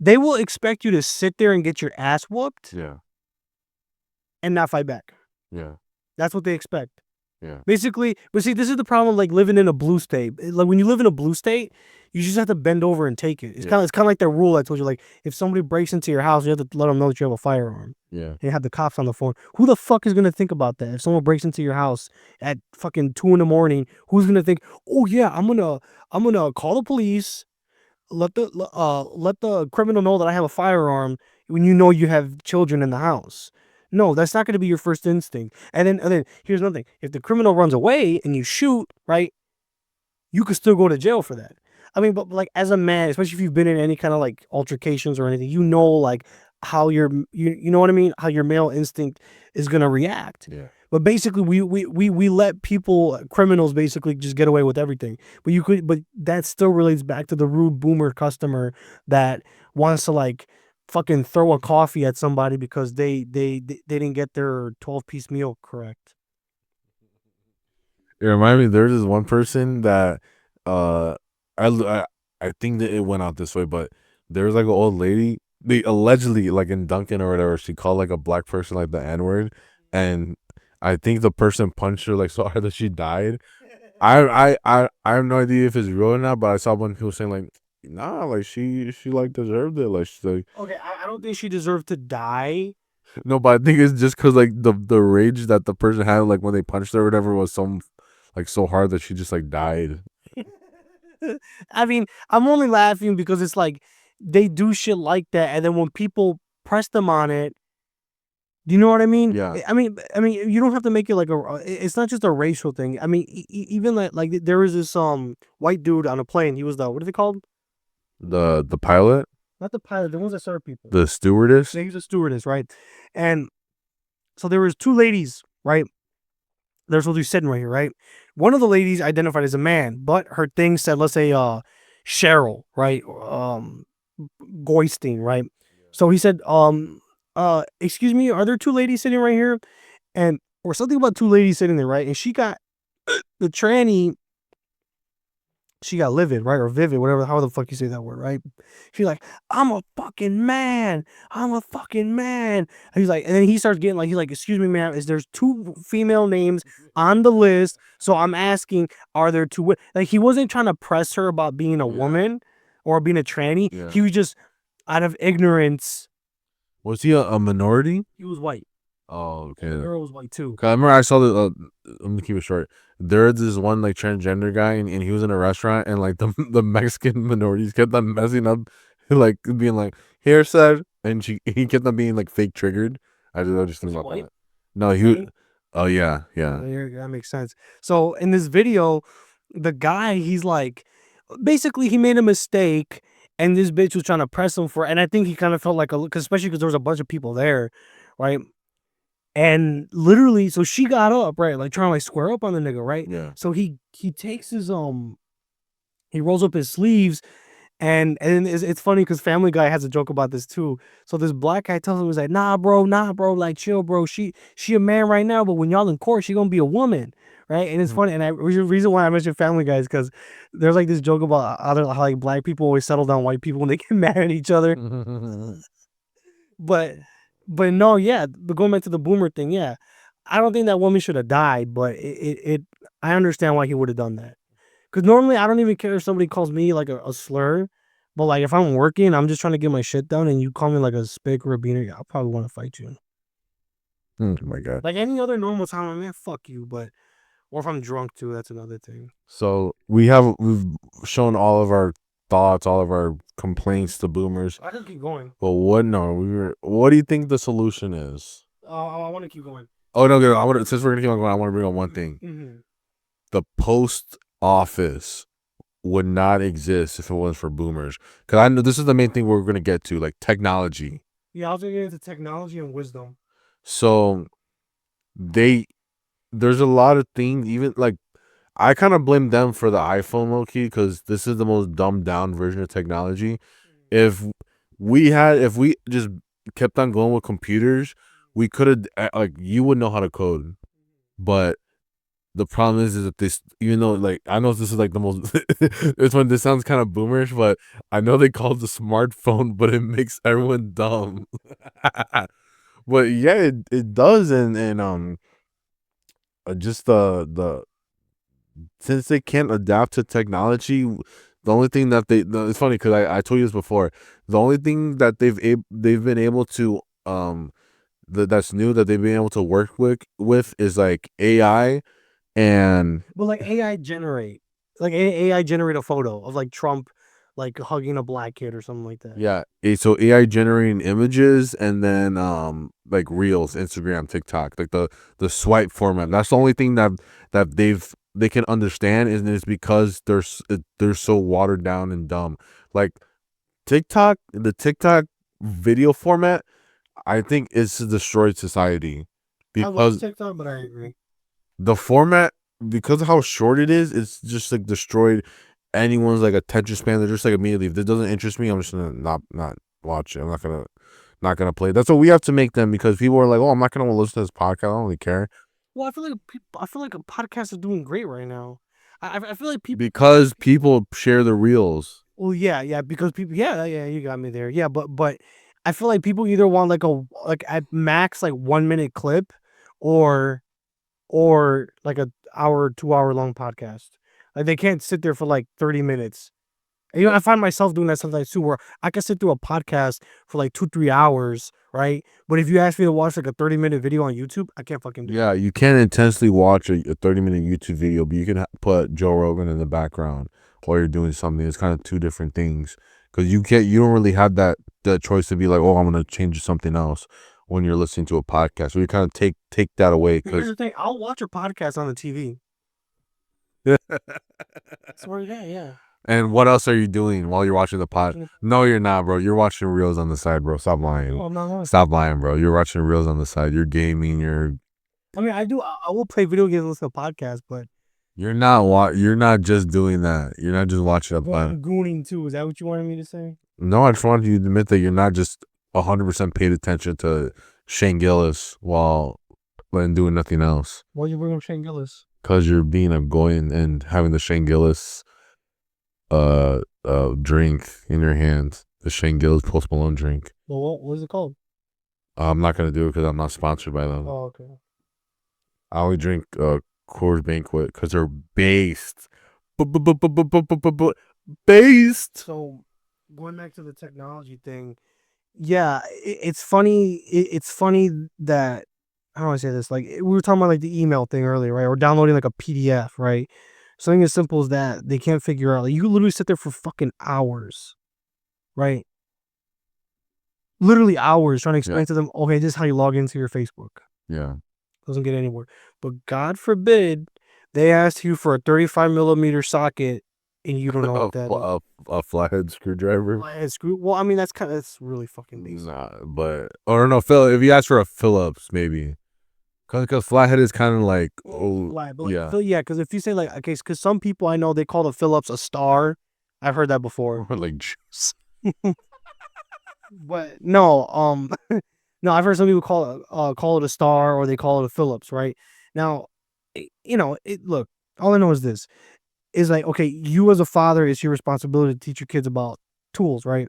They will expect you to sit there and get your ass whooped yeah, and not fight back. yeah, That's what they expect. yeah, Basically, but see, this is the problem. Like living in a blue state. Like when you live in a blue state, you just have to bend over and take it. It's yeah, kind of like that rule I told you. Like if somebody breaks into your house, you have to let them know that you have a firearm. yeah. And you have the cops on the phone. Who the fuck is gonna think about that? If someone breaks into your house at fucking 2 a.m, who's gonna think, oh yeah, I'm gonna call the police, let the criminal know that I have a firearm when you know you have children in the house. No, that's not going to be your first instinct. And then here's another thing: if the criminal runs away and you shoot, right, you could still go to jail for that. I mean, but like as a man, especially if you've been in any kind of like altercations or anything, you know, like how you know what I mean, how your male instinct is gonna react. Yeah. But basically, we let people, criminals, basically just get away with everything. But that still relates back to the rude boomer customer that wants to like fucking throw a coffee at somebody because they didn't get their 12-piece meal correct. It reminded me. There's this one person that, uh, I I think that it went out this way, but there was like an old lady. They allegedly, like in Duncan or whatever, she called like a black person like the N word, and I think the person punched her like so hard that she died. I have no idea if it's real or not, but I saw one people saying like, nah, like she like deserved it. Like she's like, Okay, I don't think she deserved to die. no, but I think it's just because like the rage that the person had like when they punched her or whatever was some like so hard that she just like died. I mean, I'm only laughing because it's like they do shit like that, and then when people press them on it, do you know what I mean? Yeah, I mean, you don't have to make it like it's not just a racial thing. I mean, even like there was this white dude on a plane. He was the, what is it called? the pilot, Not the pilot. The ones that serve people. the stewardess. He was a stewardess, right? And so there was two ladies, right? They're supposed to be sitting right here, right? One of the ladies identified as a man, but her thing said, let's say, Cheryl, right? Goisting, right? So he said, excuse me, are there two ladies sitting right here? And or something about two ladies sitting there, right? And she got the tranny, she got livid, right? Or vivid, whatever, how the fuck you say that word, right? She's like, I'm a fucking man. I'm a fucking man. And he's like, and then he starts getting like, he's like, excuse me, ma'am, there's two female names on the list. So I'm asking, are there two? Like, he wasn't trying to press her about being a woman or being a tranny. Yeah. He was just out of ignorance. Was he a minority? He was white. Oh, okay. The girl was white too. 'Cause I remember I saw the. Let me keep it short. There's this one like transgender guy, and he was in a restaurant, and like the the Mexican minorities kept on messing up, like being like here said, and he kept on being like fake triggered. I just think Was he about white? that. No, he. Oh yeah, yeah. That makes sense. So in this video, the guy, he's like, basically he made a mistake, and this bitch was trying to press him for, and I think he kind of felt like cause especially because there was a bunch of people there, right? And literally, so she got up, right, like trying to like square up on the nigga, right? Yeah. So he takes his he rolls up his sleeves. And it's funny because Family Guy has a joke about this too. So this black guy tells him, he's like, nah, bro, like chill, bro. She a man right now, but when y'all in court, she gonna be a woman, right? And it's funny. And the reason why I mentioned Family Guy is because there's like this joke about how like black people always settle down white people when they get mad at each other. But no, yeah. But going back to the boomer thing, yeah, I don't think that woman should have died, but I understand why he would have done that. Because normally I don't even care if somebody calls me like a slur, but like if I'm working, I'm just trying to get my shit done, and you call me like a spick or a beaner, I'll probably want to fight you. Oh my god. Like any other normal time, I'm like, fuck you. But or if I'm drunk too, that's another thing. So we've shown all of our thoughts, all of our complaints to boomers. I can keep going. But what do you think the solution is? I want to keep going. Oh no, since we're gonna keep on going, I want to bring up one thing. Mm-hmm. The post office would not exist if it wasn't for boomers. Because I know this is the main thing we're gonna get to, like technology. Yeah, I was gonna get into technology and wisdom. So there's a lot of things, even like I kind of blame them for the iPhone low key because this is the most dumbed down version of technology. If if we just kept on going with computers, we could have like you would know how to code, but the problem is that this, even though like I know this is like the most this one, this sounds kind of boomerish, but I know they call it the smartphone, but it makes everyone dumb. But yeah, it does, and just the since they can't adapt to technology, the only thing that it's funny because I told you this before. The only thing that they've been able to that's new that they've been able to work with is like AI and But like AI generate, like AI generate a photo of like Trump, like hugging a black kid or something like that. yeah, so AI generating images and then like Reels, Instagram, TikTok, like the swipe format. That's the only thing that they can understand, and it's because they're so watered down and dumb. Like the TikTok video format, I think it's destroyed society I love because TikTok, but I agree. the format, because of how short it is, it's just like destroyed anyone's like attention span. They're just like immediately, if it doesn't interest me, I'm just gonna not watch it. I'm not gonna play it. That's what we have to make them, because people are like, oh, I'm not gonna listen to this podcast. I don't really care, Well, I feel like a podcast is doing great right now. I feel like people. because people share the reels. Well, yeah, because people. Yeah, you got me there. Yeah, but I feel like people either want like at max like 1 minute clip, or like a hour 2 hour long podcast. Like they can't sit there for like 30 minutes. You know, I find myself doing that sometimes too, where I can sit through a podcast for like 2 3 hours, right? But if you ask me to watch like a 30-minute video on YouTube, I can't fucking do it. Yeah, you can't intensely watch a 30-minute YouTube video, but you can put Joe Rogan in the background while you're doing something. It's kind of two different things, because you don't really have that choice to be like, oh, I'm gonna change to something else when you're listening to a podcast. So you kind of take that away Here's because the thing: I'll watch a podcast on the TV. Swear to God, yeah. And what else are you doing while you're watching the pod? Watching it. No, you're not, bro. You're watching reels on the side, bro. Stop lying. Oh, I'm not lying. Stop lying, bro. You're watching reels on the side. You're gaming. I mean, I do. I will play video games and listen to podcasts, but You're not just doing that. You're not just watching a pod. I'm gooning too. Is that what you wanted me to say? No, I just wanted you to admit that you're not just 100% paid attention to Shane Gillis while when doing nothing else. Why you bring up Shane Gillis? Because you're being a going and having the Shane Gillis drink in your hand. The Shane Gillis Post Malone drink. Well, what is it called? I'm not gonna do it because I'm not sponsored by them. Oh, okay. I only drink Coors Banquet because they're based. Based. So going back to the technology thing, yeah, it's funny. It's funny that, how do I say this? Like we were talking about like the email thing earlier, right? Or downloading like a PDF, right? Something as simple as that they can't figure out. Like you literally sit there for fucking hours, right? Literally hours trying to explain to them, okay, this is how you log into your Facebook. Yeah. Doesn't get anywhere. But God forbid they asked you for a 35mm socket and you don't know what that is. A flathead screwdriver. Flathead screw. Well, I mean that's really fucking basic. Nah, but or no, Phil. If you ask for a Phillips, maybe. Cause flathead is kind of like, oh Flat, but like, yeah, yeah. Because if you say like, okay, because some people I know they call the Phillips a star. I've heard that before. or like juice. But no, no, I've heard some people call it a star, or they call it a Phillips, right? Now, you know, look, all I know is this is like, okay, you as a father, it's your responsibility to teach your kids about tools, right?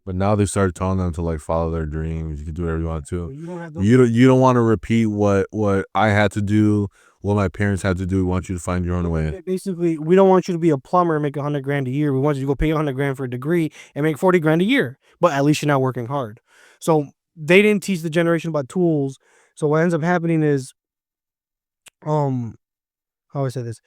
But now they started telling them to like follow their dreams. You can do whatever you want Well, to. you don't have You don't want to repeat what I had to do, what my parents had to do. We want you to find your own way. Basically, we don't want you to be a plumber and make $100,000 a year. We want you to go pay $100,000 for a degree and make $40,000 a year. But at least you're not working hard. So they didn't teach the generation about tools. So what ends up happening is, how do I say this?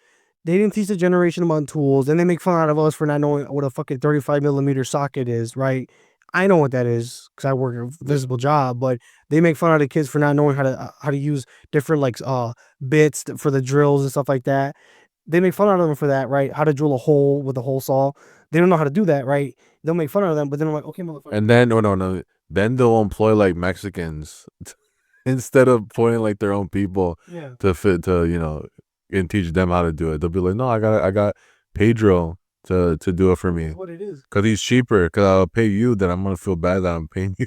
They didn't teach the generation about tools, and they make fun out of us for not knowing what a fucking 35mm socket is, right? I know what that is because I work a visible job, but they make fun of the kids for not knowing how to use different like bits for the drills and stuff like that. They make fun of them for that, right? How to drill a hole with a hole saw. They don't know how to do that, right? They'll make fun of them, but then I'm like, okay, motherfucker. And then no. Then they'll employ like Mexicans instead of pointing like their own people Yeah. to and teach them how to do it. They'll be like, no, I got Pedro to do it for me. That's what it is. Cause he's cheaper. Cause I'll pay you, then I'm gonna feel bad that I'm paying you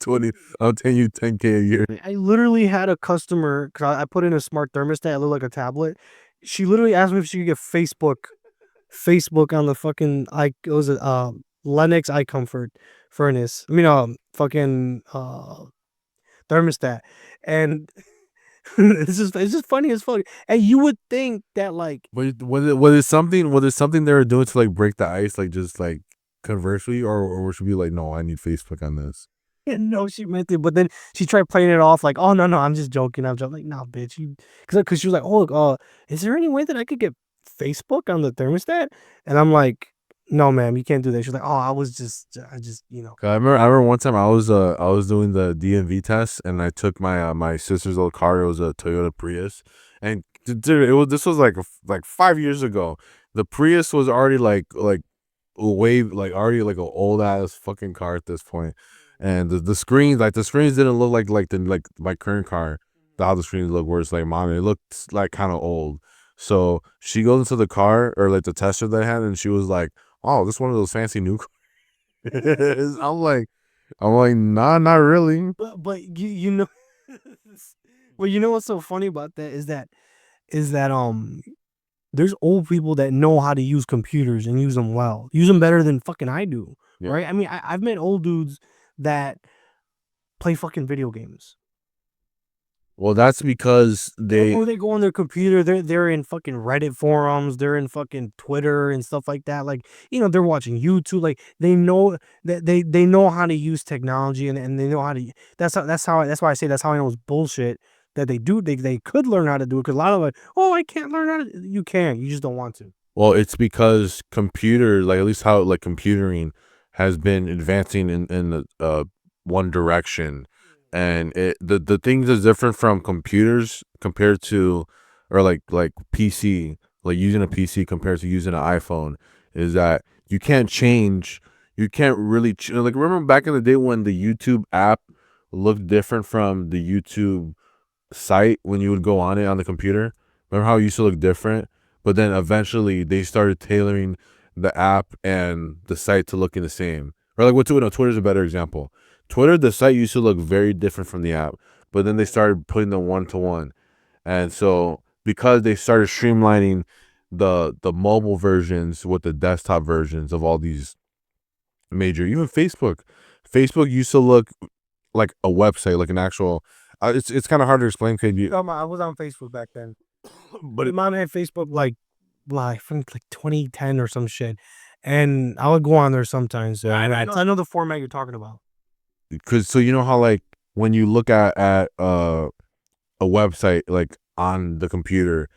20. I'm paying you 10K a year. I literally had a customer because I put in a smart thermostat. It looked like a tablet. She literally asked me if she could get Facebook on the fucking it was a Lennox iComfort furnace. I mean, fucking thermostat, and it's just funny as fuck. And you would think that like But was it something they were doing to like break the ice, like just like conversely, or should be like, no, I need Facebook on this. no, she meant it, but then she tried playing it off like, oh no, I'm just joking. I'm joking. Like, nah, bitch, you because she was like, oh, is there any way that I could get Facebook on the thermostat? And I'm like, no, ma'am, you can't do that. She's like, oh, I just, 'Cause I remember one time I was doing the DMV test and I took my my sister's old car. It was a Toyota Prius, and dude, this was like 5 years ago. The Prius was already like way like already like an old ass fucking car at this point, and the screens didn't look like the like my current car. How the screens look, where it's like monitor, it looked like kind of old. So she goes into the car or like the tester that I had, and she was like, "Oh, this one of those fancy new I'm like, nah, not really. but you know, well, you know what's so funny about that is that there's old people that know how to use computers and use them well, use them better than fucking I do, Yeah. right? I mean, I've met old dudes that play fucking video games. Well, that's because Or they go on their computer, they're in fucking Reddit forums, they're in fucking Twitter and stuff like that. Like, they're watching YouTube. Like they know that they know how to use technology and they know how to that's why I say that's how I know it's bullshit that they do they could learn how to do it because a lot of like, oh, I can't learn how to you can, you just don't want to. well, it's because computer, like at least how like computering has been advancing in the one direction, and the things that's different from computers compared to or like PC, like using a PC compared to using an iPhone, is that you can't change, you can't really like remember back in the day when the YouTube app looked different from the YouTube site when you would go on it on the computer. Remember how it used to look different? But then eventually they started tailoring the app and the site to looking the same. Or like what Twitter? No, Twitter's a better example. Twitter, the site used to look very different from the app, but then they started putting them one to one, and so because they started streamlining the mobile versions with the desktop versions of all these major, even Facebook used to look like a website, like an actual. It's kind of hard to explain because you, I was on Facebook back then. but My mom had Facebook like I think like 2010 or some shit, and I would go on there sometimes. I know the format you're talking about. because so you know how like when you look at a website like on the computer,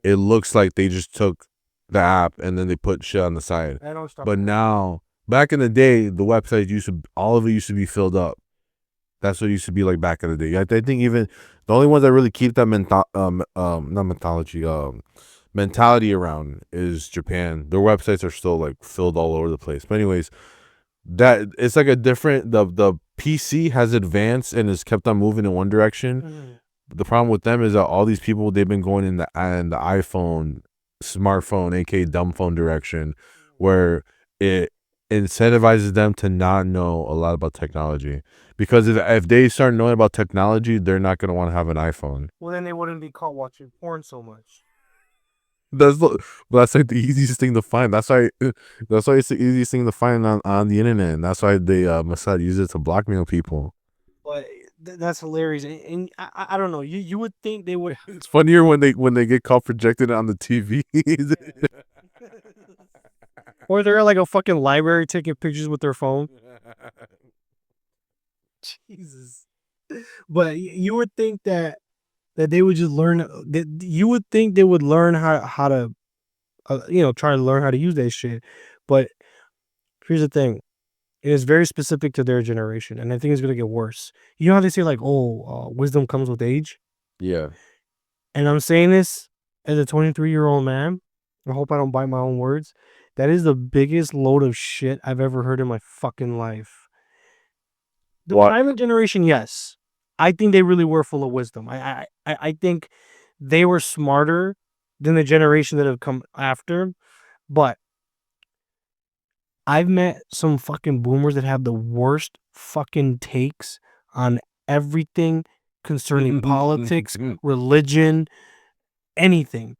it looks like they just took the app and then they put shit on the side. I know stuff. But now, back in the day, the website used to all of it used to be filled up. That's what it used to be like back in the day. I think even the only ones that really keep that not mythology mentality around is Japan. Their websites are still like filled all over the place. But anyways, that it's like a different the PC has advanced and has kept on moving in one direction. The problem with them is that all these people they've been going in the iPhone, smartphone, aka dumb phone direction, where it incentivizes them to not know a lot about technology. Because if they start knowing about technology, they're not gonna want to have an iPhone. Well, then they wouldn't be caught watching porn so much. That's like the easiest thing to find. That's why it's the easiest thing to find on the internet. And that's why they Mossad use it to blackmail people. But that's hilarious, and I don't know. You would think they would. It's funnier when they get caught projecting it on the TV. Or they're at like a fucking library taking pictures with their phone. Jesus. But you would think that they would just learn. That you would think they would learn how to, try to learn how to use that shit. But here's the thing: it is very specific to their generation, and I think it's gonna get worse. You know how they say like, "Oh, wisdom comes with age," Yeah. and I'm saying this as a 23-year-old man. I hope I don't bite my own words. That is the biggest load of shit I've ever heard in my fucking life. The What? private generation, yes. I think they really were full of wisdom. I think they were smarter than the generation that have come after. But I've met some fucking boomers that have the worst fucking takes on everything concerning politics, religion, anything.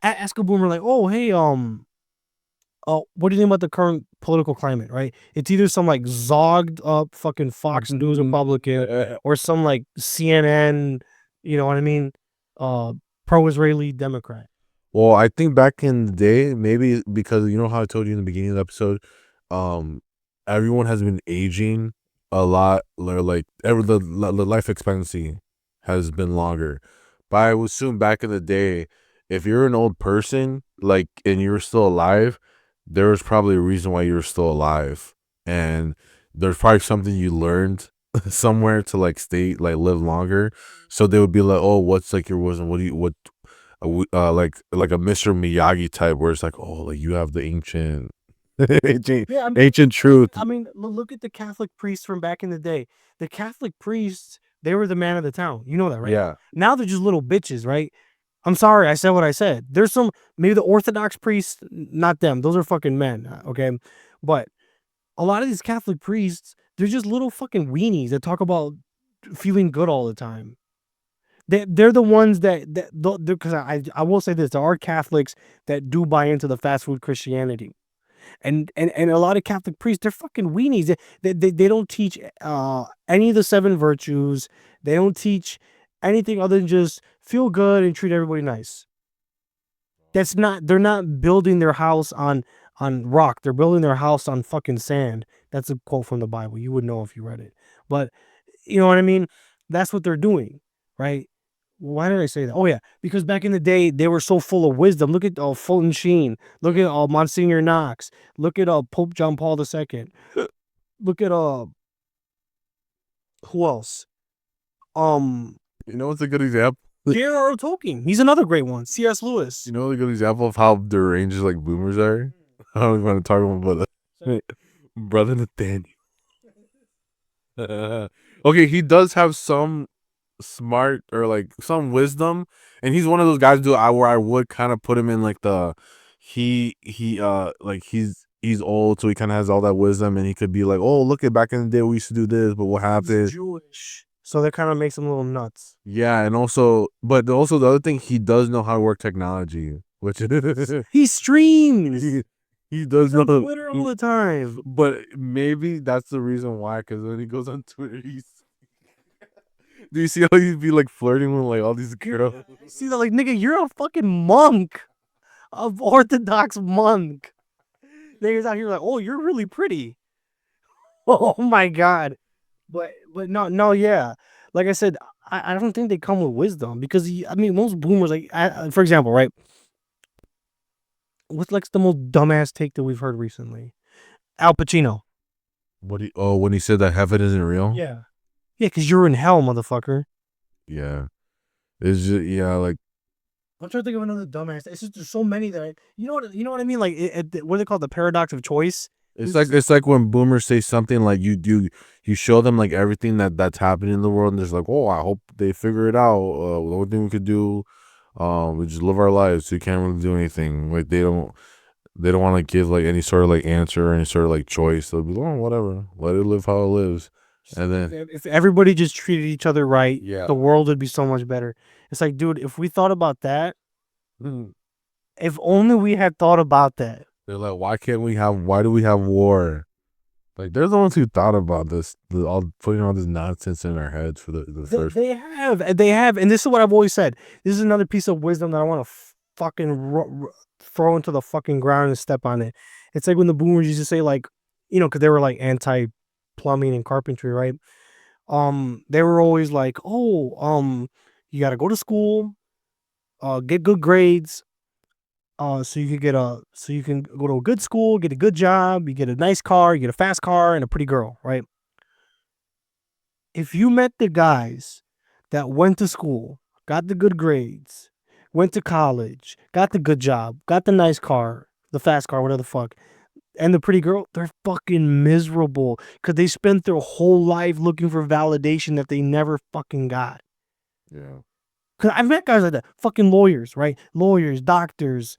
Ask a boomer like, "Oh, hey, oh, what do you think about the current political climate?" Right? It's either some like zogged up fucking Fox News Republican or some like CNN, you know what I mean? Pro-Israeli Democrat. Well, I think back in the day, maybe because you know how I told you in the beginning of the episode, um, everyone has been aging a lot. Like the life expectancy has been longer. But I would assume back in the day, if you're an old person, like, and you're still alive, there was probably a reason why you were still alive, and there's probably something you learned somewhere to like stay, like, live longer. So they would be like, "Oh, what's like your wisdom? What do you what like a Mr. Miyagi type where it's like, oh, like you have the ancient, ancient, Yeah, ancient truth." I mean, look at the Catholic priests from back in the day. The Catholic priests, they were the man of the town. You know that, right? Yeah, Now they're just little bitches, right? I'm sorry, I said what I said. There's some maybe the Orthodox priests, not them. Those are fucking men, okay? But a lot of these Catholic priests, they're just little fucking weenies that talk about feeling good all the time. They're the ones that because I will say this, there are Catholics that do buy into the fast food Christianity. And a lot of Catholic priests, they're fucking weenies. They don't teach any of the seven virtues. They don't teach anything other than just feel good and treat everybody nice. That's not they're not building their house on rock. They're building their house on fucking sand. That's a quote from the Bible. You would know if you read it. But you know what I mean? That's what they're doing, right? Why did I say that? Oh yeah, because back in the day they were so full of wisdom. Look at Fulton Sheen. Look at Monsignor Knox. Look at Pope John Paul II. Look at who else? Um, you know what's a good example? J.R.R. Tolkien. He's another great one. C.S. Lewis. You know, a good example of how deranged like boomers are. I don't even want to talk about that. Brother Nathaniel. Okay, he does have some smart or like some wisdom, and he's one of those guys where I would kind of put him in like the like he's old, so he kind of has all that wisdom, and he could be like, oh, look at back in the day we used to do this, but what happened? He's Jewish, so that kind of makes him a little nuts. Yeah, and also, but also the other thing, he does know how to work technology, which He streams. he does He's on know. Twitter all the time. But maybe that's the reason why, because when he goes on Twitter, he's do you see how he'd be like flirting with like all these girls? See that, like, nigga, you're a fucking monk, a Orthodox monk. Niggas out here like, oh, you're really pretty. Oh my god. But no, yeah. Like I said, I don't think they come with wisdom because I mean most boomers like for example, right? What's like the most dumbass take that we've heard recently? Al Pacino. What he oh when he said that heaven isn't real? Yeah. Yeah, because you're in hell, motherfucker. Yeah. It's just yeah, like I'm trying to think of another dumbass. It's just there's so many that you know what I mean. Like what do they call it? The paradox of choice. it's like when boomers say something like you show them like everything that's happening in the world, and there's like, oh, I hope they figure it out. The only thing we could do, we just live our lives. So you can't really do anything. Like they don't want to give like any sort of like answer or any sort of like choice. They'll be like, oh, whatever, let it live how it lives. And then if everybody just treated each other right, yeah, the world would be so much better. It's like, dude, if we thought about that, if only we had thought about that. they're like, why do we have war? Like they're the ones who thought about this, all putting all this nonsense in our heads for the first. They have, and this is what I've always said. This is another piece of wisdom that I want to fucking throw into the fucking ground and step on it. It's like when the boomers used to say, like, you know, because they were like anti plumbing and carpentry, right? They were always like, oh, you got to go to school, get good grades, so you can go to a good school, get a good job, you get a nice car, you get a fast car, and a pretty girl, right? If you met the guys that went to school, got the good grades, went to college, got the good job, got the nice car, the fast car, whatever the fuck, and the pretty girl, they're fucking miserable because they spent their whole life looking for validation that they never fucking got. Yeah. Because I've met guys like that, fucking lawyers, right? Lawyers, doctors,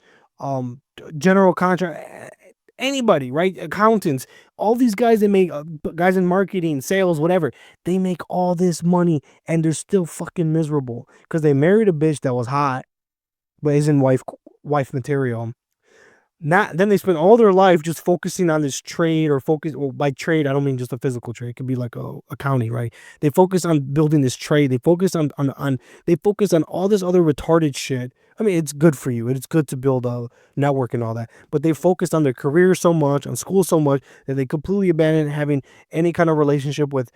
general contract, anybody, right? Accountants, all these guys that make guys in marketing, sales, whatever, they make all this money and they're still fucking miserable because they married a bitch that was hot but isn't wife material. Not then they spend all their life just focusing on this trade or focus. Well, by trade I don't mean just a physical trade. It could be like a accounting, right? They focus on building this trade. They focus on they focus on all this other retarded shit. I mean, it's good for you. It's good to build a network and all that. But they focused on their career so much, on school so much that they completely abandoned having any kind of relationship with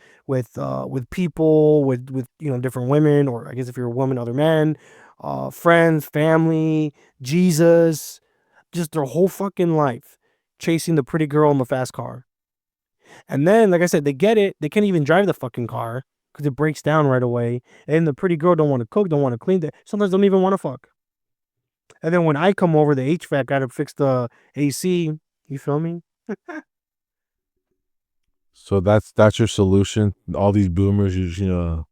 people, with different women, or I guess if you're a woman, other men, friends, family, Jesus, just their whole fucking life chasing the pretty girl in the fast car. And then, like I said, they get it. They can't even drive the fucking car because it breaks down right away. And the pretty girl don't want to cook, don't want to clean. Sometimes don't even want to fuck. And then when I come over, the HVAC guy to fix the AC. You feel me? So that's your solution. All these boomers, Oh,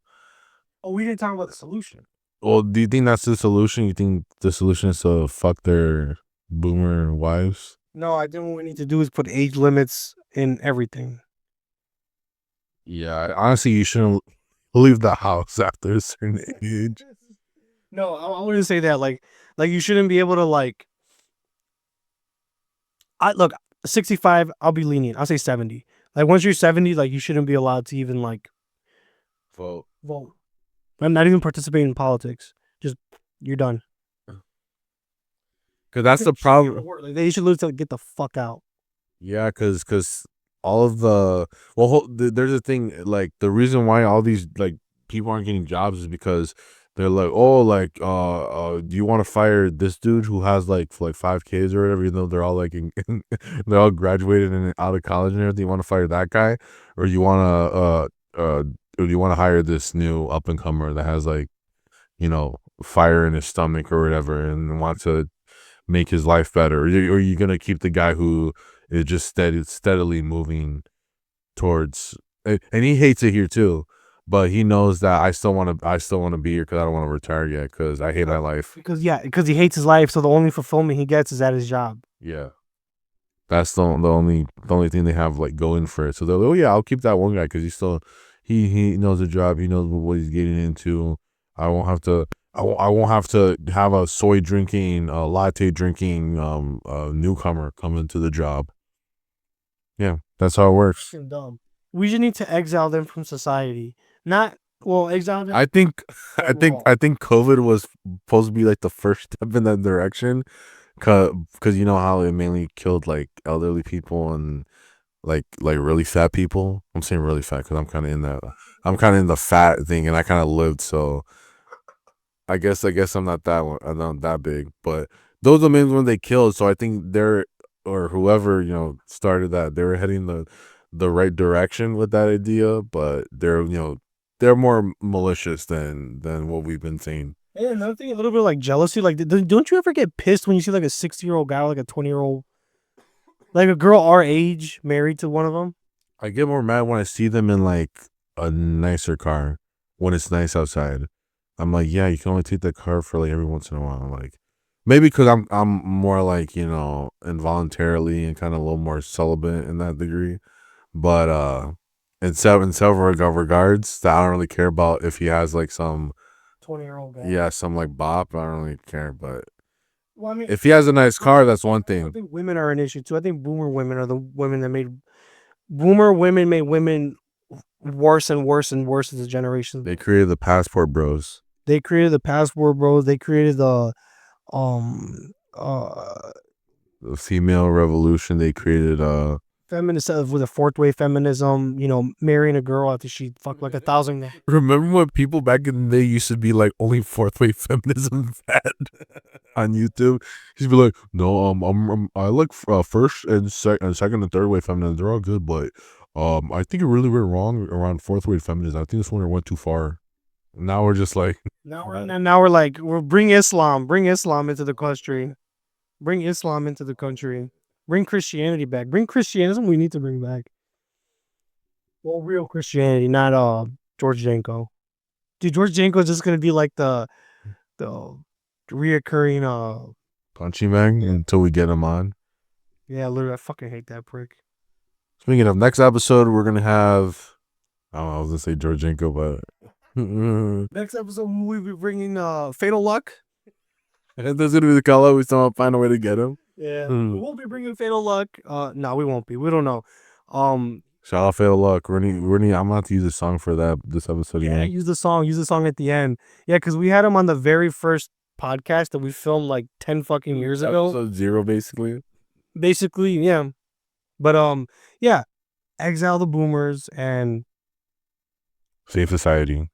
we didn't talk about the solution. Well, do you think that's the solution? You think the solution is to fuck their boomer wives? No, I think what we need to do is put age limits in everything. Yeah, honestly, you shouldn't leave the house after a certain age. No, I wouldn't say that. Like you shouldn't be able to like. I look 65. I'll be lenient. I'll say 70. Like once you're 70, like you shouldn't be allowed to even like Vote. I'm not even participating in politics. Just you're done. Because that's the problem. Like, they should literally get the fuck out. Yeah, because all of there's a thing, like the reason why all these like people aren't getting jobs is because they're like, oh, like do you want to fire this dude who has like 5 kids or whatever, even though they're all like they're all graduated and out of college and everything. You want to fire that guy, or you want or do you want to hire this new up and comer that has like fire in his stomach or whatever and want to make his life better, or are you gonna keep the guy who is just steadily moving towards, and he hates it here too, but he knows that I still want to be here because I don't want to retire yet because I hate my life. Because he hates his life, so the only fulfillment he gets is at his job. Yeah, that's the only thing they have like going for it. So they're like, oh yeah, I'll keep that one guy because he knows the job, he knows what he's getting into. I won't have to. I won't have to have a soy drinking, latte drinking, newcomer come into the job. Yeah, that's how it works. Dumb. We just need to exile them from society. Not exile them. I think COVID was supposed to be like the first step in that direction, because you know how it mainly killed like elderly people and like really fat people. I'm saying really fat because I'm kind of in that. I'm kind of in the fat thing, and I kind of lived, so I guess I'm not that one. I'm not that big, but those are the main ones they killed. So I think they're, or whoever started that, they were heading the right direction with that idea. But they're more malicious than what we've been seeing. And another thing, a little bit like jealousy. Like, don't you ever get pissed when you see like a 60-year-old guy, or like a 20-year-old, like a girl our age, married to one of them? I get more mad when I see them in like a nicer car when it's nice outside. I'm like, yeah, you can only take the car for like every once in a while. Like, maybe because I'm more like involuntarily and kind of a little more celibate in that degree. But in several regards, that I don't really care about if he has like some 20-year-old guy. Yeah, some like bop. I don't really care. But Well, I mean, if he has a nice car, that's one I thing. think women are an issue too. I think boomer women are the women that made women worse and worse and worse as the generations. They created the passport bros. They created the passport bros. They created um uh The female revolution. They created feminist with a fourth wave feminism. Marrying a girl after she fucked like 1,000. Remember when people back in the day used to be like only fourth wave feminism fat on YouTube? She'd be like, no, I like first and second and third wave feminism. They're all good, but I think it really went wrong around fourth wave feminism. I think this one went too far. Now we're just like, Now we're like, bring Islam into the country, bring Islam into the country, bring Christianity back, bring Christianism. We need to bring back. Well, real Christianity, not George Janko. Dude, George Janko is just gonna be like the reoccurring punching bag until we get him on. Yeah, literally, I fucking hate that prick. Speaking of next episode, we're gonna have. I don't know. I was gonna say Georgienko, but Next episode, we'll be bringing Fatal Luck. that's gonna be the call out. We still find a way to get him. Yeah, we won't be bringing Fatal Luck. No, we won't be. We don't know. Shout out Fatal Luck. I'm gonna have to use a song for this episode. Yeah, Again. use the song at the end. Yeah, because we had him on the very first podcast that we filmed like 10 fucking years ago. Episode 0, basically. Basically, yeah. But yeah, exile the boomers and Save society.